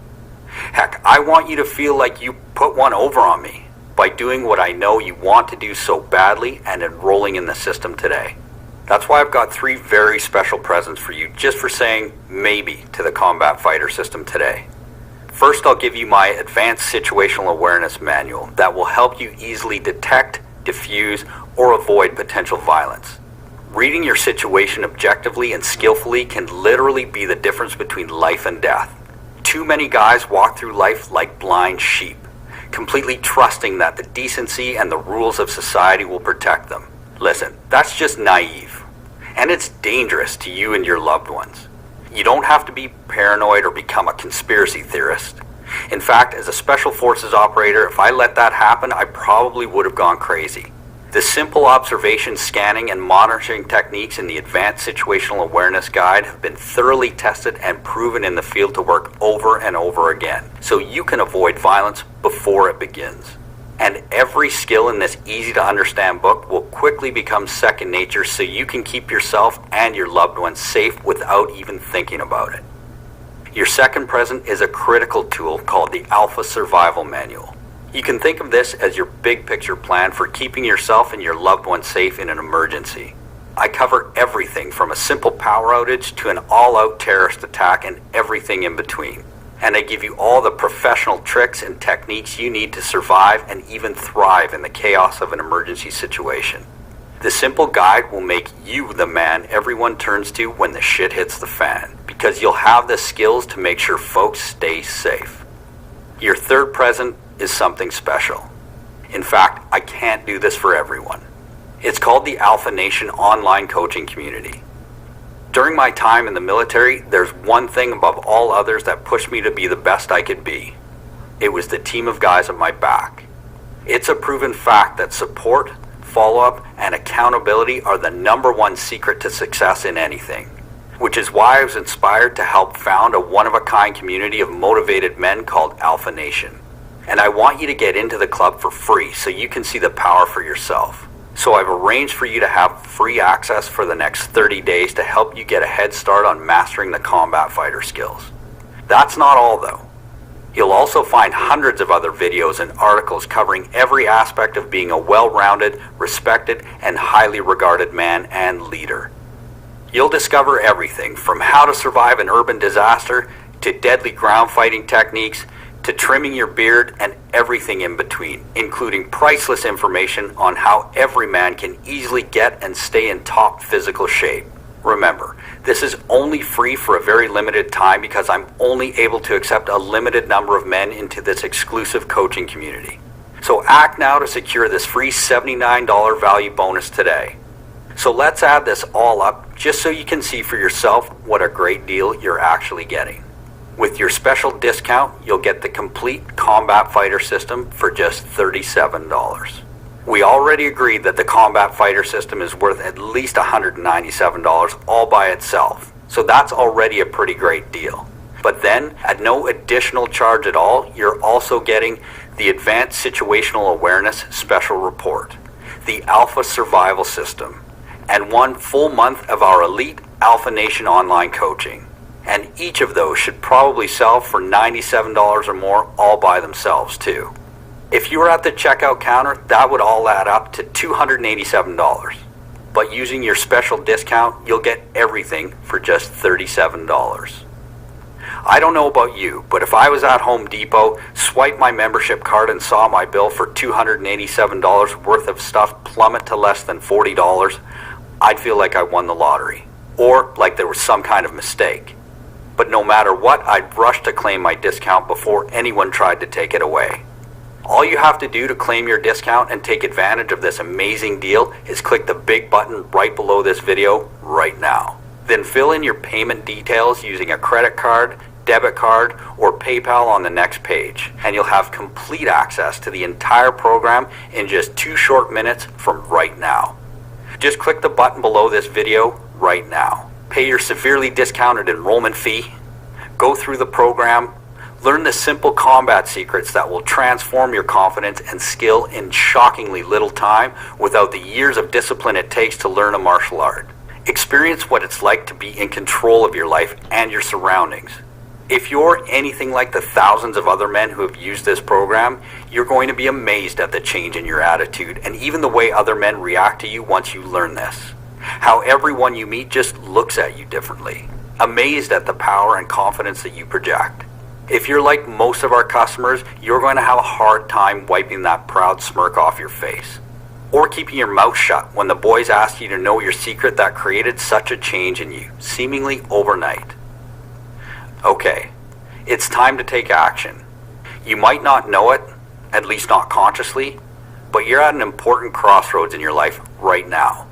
Heck, I want you to feel like you put one over on me by doing what I know you want to do so badly and enrolling in the system today. That's why I've got 3 very special presents for you just for saying maybe to the combat fighter system today. First, I'll give you my Advanced Situational Awareness Manual that will help you easily detect, diffuse, or avoid potential violence. Reading your situation objectively and skillfully can literally be the difference between life and death. Too many guys walk through life like blind sheep, completely trusting that the decency and the rules of society will protect them. Listen, that's just naive, and it's dangerous to you and your loved ones. You don't have to be paranoid or become a conspiracy theorist. In fact, as a Special Forces operator, if I let that happen, I probably would have gone crazy. The simple observation, scanning, and monitoring techniques in the Advanced Situational Awareness Guide have been thoroughly tested and proven in the field to work over and over again, so you can avoid violence before it begins. And every skill in this easy-to-understand book will quickly become second nature so you can keep yourself and your loved ones safe without even thinking about it. Your second present is a critical tool called the Alpha Survival Manual. You can think of this as your big picture plan for keeping yourself and your loved ones safe in an emergency. I cover everything from a simple power outage to an all-out terrorist attack and everything in between. And I give you all the professional tricks and techniques you need to survive and even thrive in the chaos of an emergency situation. The simple guide will make you the man everyone turns to when the shit hits the fan, because you'll have the skills to make sure folks stay safe. Your third present is something special. In fact, I can't do this for everyone. It's called the Alpha Nation online coaching community. During my time in the military, there's one thing above all others that pushed me to be the best I could be. It was the team of guys at my back. It's a proven fact that support, follow-up, and accountability are the number one secret to success in anything, which is why I was inspired to help found a one-of-a-kind community of motivated men called Alpha Nation. And I want you to get into the club for free so you can see the power for yourself. So I've arranged for you to have free access for the next 30 days to help you get a head start on mastering the combat fighter skills. That's not all though. You'll also find hundreds of other videos and articles covering every aspect of being a well-rounded, respected, and highly regarded man and leader. You'll discover everything from how to survive an urban disaster, to deadly ground fighting techniques, to trimming your beard, and everything in between, including priceless information on how every man can easily get and stay in top physical shape. Remember, this is only free for a very limited time because I'm only able to accept a limited number of men into this exclusive coaching community. So act now to secure this free $79 value bonus today. So let's add this all up just so you can see for yourself what a great deal you're actually getting. With your special discount, you'll get the complete combat fighter system for just $37. We already agreed that the combat fighter system is worth at least $197 all by itself, so that's already a pretty great deal. But then, at no additional charge at all, you're also getting the Advanced Situational Awareness Special Report, the Alpha Survival System, and 1 full month of our elite Alpha Nation online coaching. And each of those should probably sell for $97 or more all by themselves too. If you were at the checkout counter, that would all add up to $287. But using your special discount, you'll get everything for just $37. I don't know about you, but if I was at Home Depot, swiped my membership card and saw my bill for $287 worth of stuff plummet to less than $40, I'd feel like I won the lottery, or like there was some kind of mistake. But no matter what, I'd rush to claim my discount before anyone tried to take it away. All you have to do to claim your discount and take advantage of this amazing deal is click the big button right below this video right now. Then fill in your payment details using a credit card, debit card, or PayPal on the next page, and you'll have complete access to the entire program in just 2 short minutes from right now. Just click the button below this video right now. Pay your severely discounted enrollment fee, go through the program, learn the simple combat secrets that will transform your confidence and skill in shockingly little time without the years of discipline it takes to learn a martial art. Experience what it's like to be in control of your life and your surroundings. If you're anything like the thousands of other men who have used this program, you're going to be amazed at the change in your attitude and even the way other men react to you once you learn this. How everyone you meet just looks at you differently, amazed at the power and confidence that you project. If you're like most of our customers, you're going to have a hard time wiping that proud smirk off your face, or keeping your mouth shut when the boys ask you to know your secret that created such a change in you, seemingly overnight. Okay, it's time to take action. You might not know it, at least not consciously, but you're at an important crossroads in your life right now.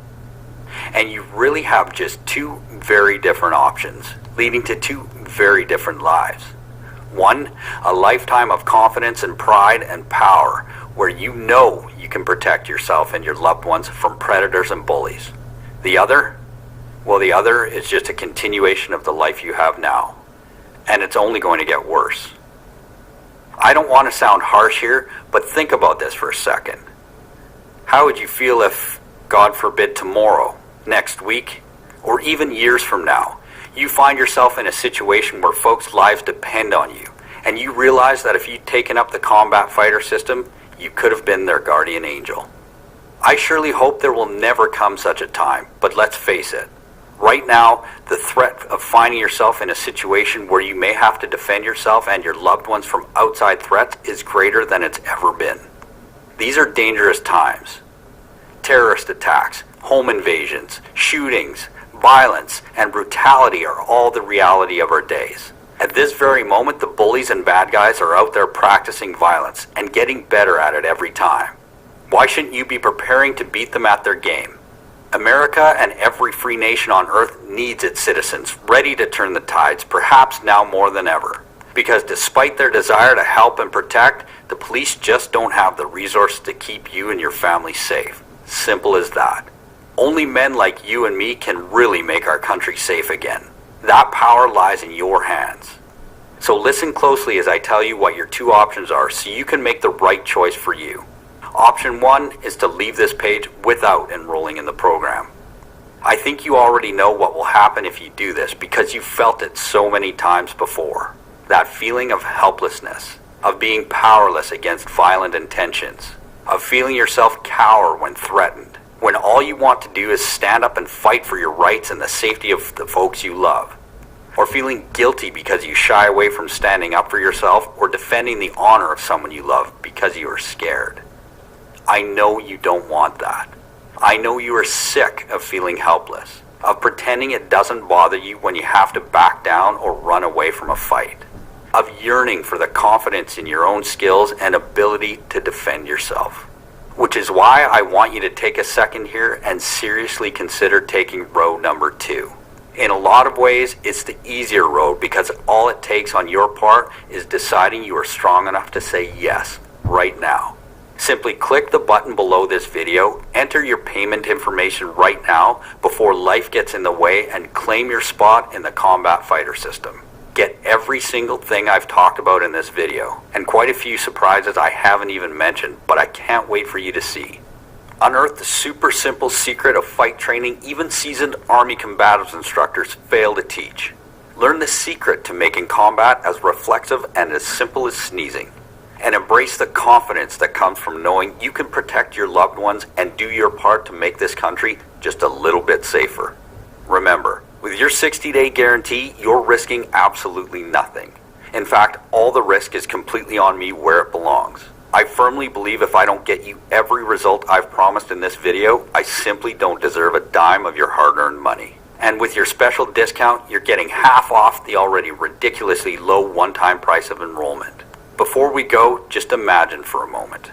And you really have just 2 very different options, leading to 2 very different lives. One, a lifetime of confidence and pride and power, where you know you can protect yourself and your loved ones from predators and bullies. The other is just a continuation of the life you have now. And it's only going to get worse. I don't want to sound harsh here, but think about this for a second. How would you feel if, God forbid, tomorrow, next week, or even years from now, you find yourself in a situation where folks' lives depend on you, and you realize that if you'd taken up the combat fighter system, you could have been their guardian angel. I surely hope there will never come such a time, but let's face it. Right now, the threat of finding yourself in a situation where you may have to defend yourself and your loved ones from outside threats is greater than it's ever been. These are dangerous times. Terrorist attacks, home invasions, shootings, violence, and brutality are all the reality of our days. At this very moment, the bullies and bad guys are out there practicing violence and getting better at it every time. Why shouldn't you be preparing to beat them at their game? America and every free nation on earth needs its citizens ready to turn the tides, perhaps now more than ever. Because despite their desire to help and protect, the police just don't have the resources to keep you and your family safe. Simple as that. Only men like you and me can really make our country safe again. That power lies in your hands. So listen closely as I tell you what your two options are so you can make the right choice for you. Option 1 is to leave this page without enrolling in the program. I think you already know what will happen if you do this because you've felt it so many times before. That feeling of helplessness, of being powerless against violent intentions, of feeling yourself cower when threatened, when all you want to do is stand up and fight for your rights and the safety of the folks you love, or feeling guilty because you shy away from standing up for yourself or defending the honor of someone you love because you are scared. I know you don't want that. I know you are sick of feeling helpless, of pretending it doesn't bother you when you have to back down or run away from a fight, of yearning for the confidence in your own skills and ability to defend yourself. Which is why I want you to take a second here and seriously consider taking road number 2. In a lot of ways, it's the easier road because all it takes on your part is deciding you are strong enough to say yes right now. Simply click the button below this video, enter your payment information right now before life gets in the way, and claim your spot in the combat fighter system. Get every single thing I've talked about in this video, and quite a few surprises I haven't even mentioned, but I can't wait for you to see. Unearth the super simple secret of fight training even seasoned Army combatives instructors fail to teach. Learn the secret to making combat as reflexive and as simple as sneezing. And embrace the confidence that comes from knowing you can protect your loved ones and do your part to make this country just a little bit safer. Remember, with your 60-day guarantee, you're risking absolutely nothing. In fact, all the risk is completely on me where it belongs. I firmly believe if I don't get you every result I've promised in this video, I simply don't deserve a dime of your hard-earned money. And with your special discount, you're getting half off the already ridiculously low one-time price of enrollment. Before we go, just imagine for a moment.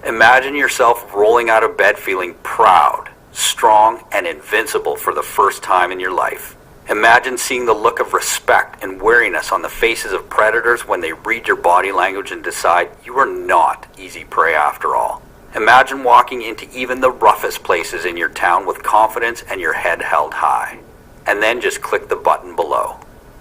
Imagine yourself rolling out of bed feeling proud, strong, and invincible for the first time in your life. Imagine seeing the look of respect and wariness on the faces of predators when they read your body language and decide you are not easy prey after all. Imagine walking into even the roughest places in your town with confidence and your head held high. And then just click the button below.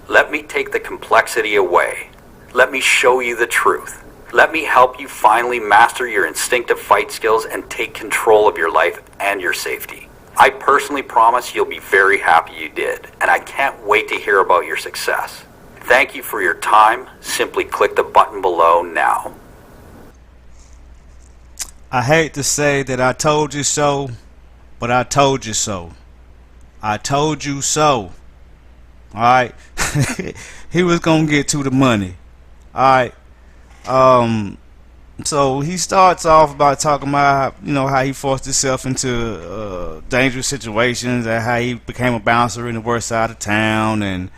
Let me take the complexity away. Let me show you the truth. Let me help you finally master your instinctive fight skills and take control of your life and your safety. I personally promise you'll be very happy you did, and I can't wait to hear about your success. Thank you for your time. Simply click the button below now. I hate to say that I told you so, but I told you so. I told you so. Alright? He was gonna get to the money. Alright, so he starts off by talking about, how he forced himself into dangerous situations and how he became a bouncer in the worst side of town, and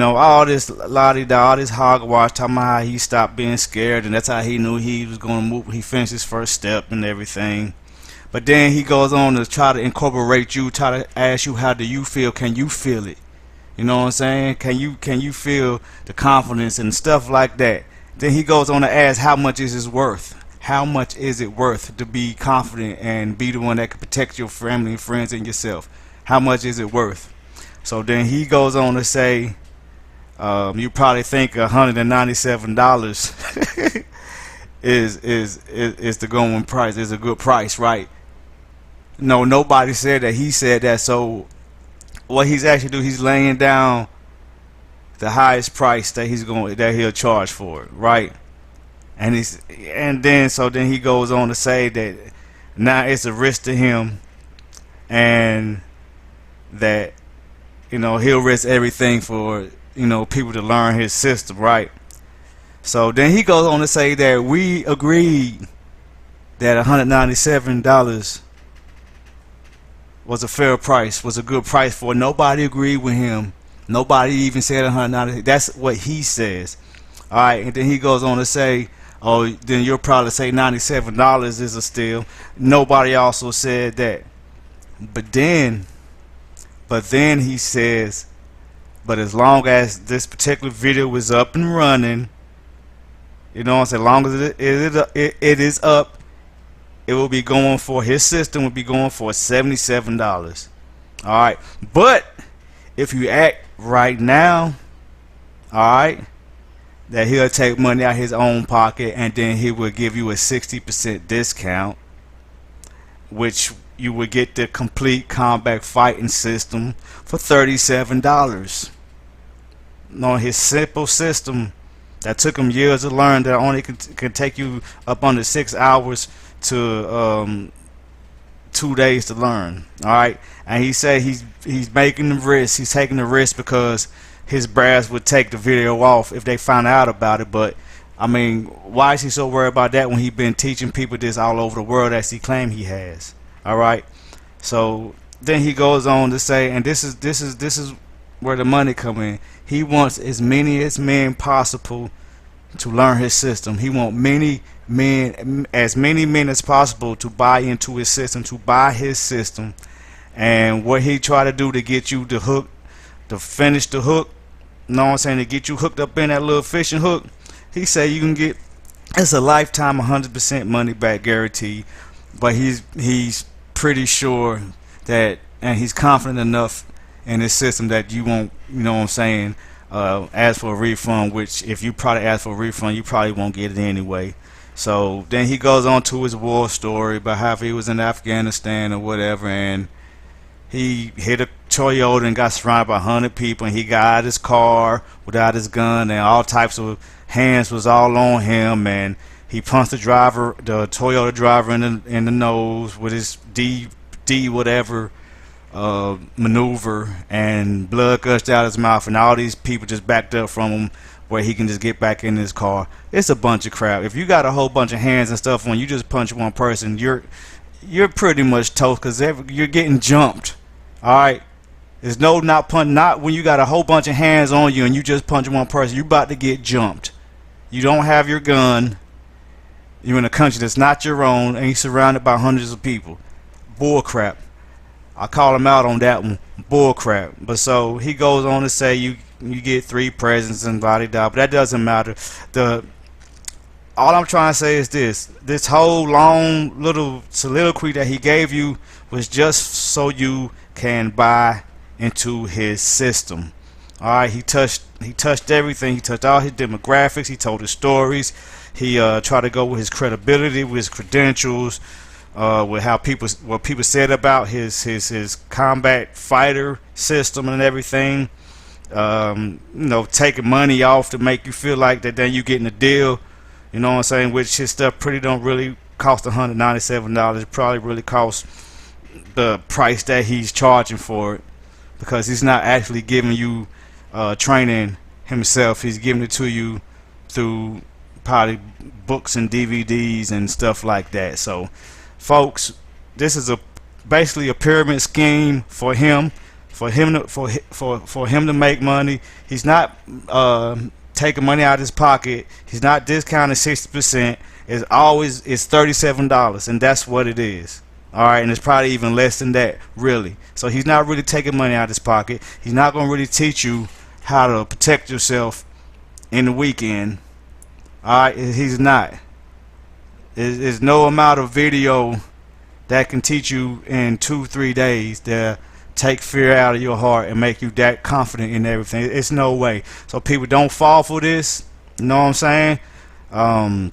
all this la-di-da, all this hogwash, talking about how he stopped being scared, and that's how he knew he was going to move. He finished his first step and everything. But then he goes on to try to incorporate you, try to ask you, how do you feel? Can you feel it? You know what I'm saying? Can you feel the confidence and stuff like that? Then he goes on to ask, how much is it worth? How much is it worth to be confident and be the one that can protect your family and friends and yourself? How much is it worth? So then he goes on to say, you probably think $197 is the going price, is a good price, right? No, nobody said that. He said that. So what he's actually doing, he's laying down the highest price that he'll charge for it, right? And then he goes on to say that now it's a risk to him, and that he'll risk everything for people to learn his system, right? So then he goes on to say that we agreed that $197 was a fair price, was a good price for it. Nobody agreed with him. Nobody even said $190. That's what he says. All right, and then he goes on to say, oh, then you'll probably say $97 is a steal. Nobody also said that. But then he says, but as long as this particular video is up and running, as long as it is up, it will be going for, his system will be going for $77. All right, but if you act right now, all right, that he'll take money out of his own pocket, and then he will give you a 60% discount, which you would get the complete combat fighting system for $37. On his simple system that took him years to learn, that only can take you up under 6 hours to 2 days to learn. All right, and he said he's making the risk. He's taking the risk because his brass would take the video off if they found out about it. But I mean, why is he so worried about that when he's been teaching people this all over the world as he claimed he has? All right, so then he goes on to say, and this is where the money come in. He wants as many men possible to learn his system. He wants as many men as possible to buy into his system, to buy his system. And what he try to do to get you the hook, to finish the hook, to get you hooked up in that little fishing hook, he said you can get, it's a lifetime 100% money back guarantee. But he's pretty sure that, and he's confident enough in his system that you won't, ask for a refund, which if you probably ask for a refund, you probably won't get it anyway. So then he goes on to his war story about how he was in Afghanistan or whatever, and he hit a Toyota and got surrounded by 100 people, and he got out of his car without his gun, and all types of hands was all on him, and he punched the Toyota driver in the nose with his D whatever maneuver, and blood gushed out his mouth, and all these people just backed up from him where he can just get back in his car. It's a bunch of crap. If you got a whole bunch of hands and stuff when you just punch one person, you're pretty much toast, because you're getting jumped. All right, there's not when you got a whole bunch of hands on you and you just punch one person, you're about to get jumped. You don't have your gun. You're in a country that's not your own, and you're surrounded by hundreds of people. Bull crap. I call him out on that one. Bull crap. But so he goes on to say you get 3 presents and blah blah, but that doesn't matter. All I'm trying to say is this whole long little soliloquy that he gave you was just so you can buy into his system. All right, he touched everything. He touched all his demographics. He told his stories. He tried to go with his credibility, with his credentials, with what people said about his combat fighter system and everything. Taking money off to make you feel like that then you getting a deal. You know what I'm saying? Which his stuff don't really cost $197. It probably really costs the price that he's charging for it, because he's not actually giving you training himself. He's giving it to you through probably books and DVDs and stuff like that. So folks, this is basically a pyramid scheme for him to make money. He's not taking money out of his pocket. He's not discounting 60%. It's $37, and that's what it is. All right, and it's probably even less than that, really. So he's not really taking money out of his pocket. He's not going to really teach you how to protect yourself in the weekend. All right, he's not. There's no amount of video that can teach you in 2-3 days to take fear out of your heart and make you that confident in everything. It's no way. So people, don't fall for this. You know what I'm saying?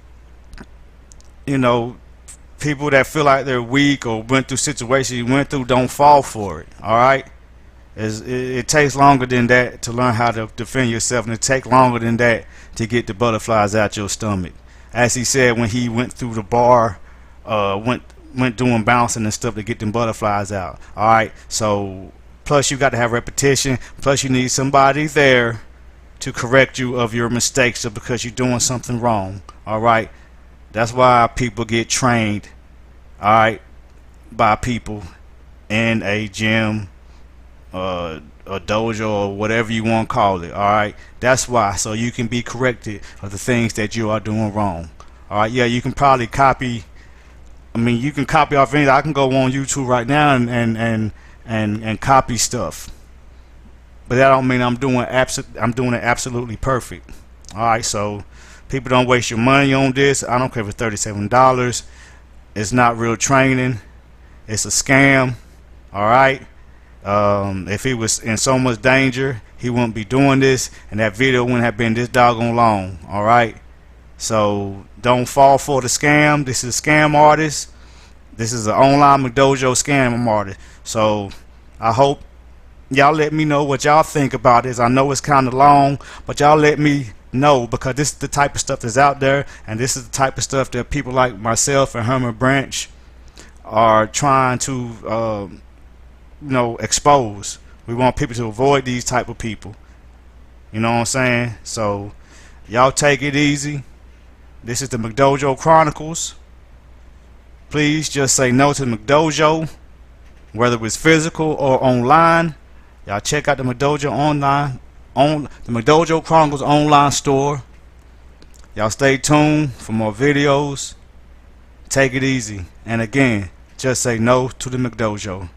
People that feel like they're weak or went through situations you went through, don't fall for it. All right, It takes longer than that to learn how to defend yourself, and it takes longer than that to get the butterflies out your stomach. As he said when he went through the bar, went doing bouncing and stuff to get them butterflies out. All right, so plus you got to have repetition. Plus you need somebody there to correct you of your mistakes or because you're doing something wrong. All right, that's why people get trained, all right, by people in a gym, a dojo, or whatever you want to call it. All right, that's why, so you can be corrected of the things that you are doing wrong. All right, yeah, you can probably copy. I mean, you can copy off anything. I can go on YouTube right now and copy stuff, but that don't mean I'm doing it absolutely perfect. All right, so people don't waste your money on this. I don't care if it's $37. It's not real training. It's a scam. All right. If he was in so much danger, he wouldn't be doing this, and that video wouldn't have been this doggone long. All right. So don't fall for the scam. This is a scam artist. This is an online McDojo scam artist. So I hope y'all let me know what y'all think about this. I know it's kind of long, but y'all let me know, because this is the type of stuff that's out there, and this is the type of stuff that people like myself and Herman Branch are trying to expose. We want people to avoid these type of people. You know what I'm saying? So y'all take it easy. This is the McDojo Chronicles. Please just say no to the McDojo, whether it's physical or online. Y'all check out the McDojo online, on the McDojo Chronicles online store. Y'all stay tuned for more videos. Take it easy, and again, just say no to the McDojo.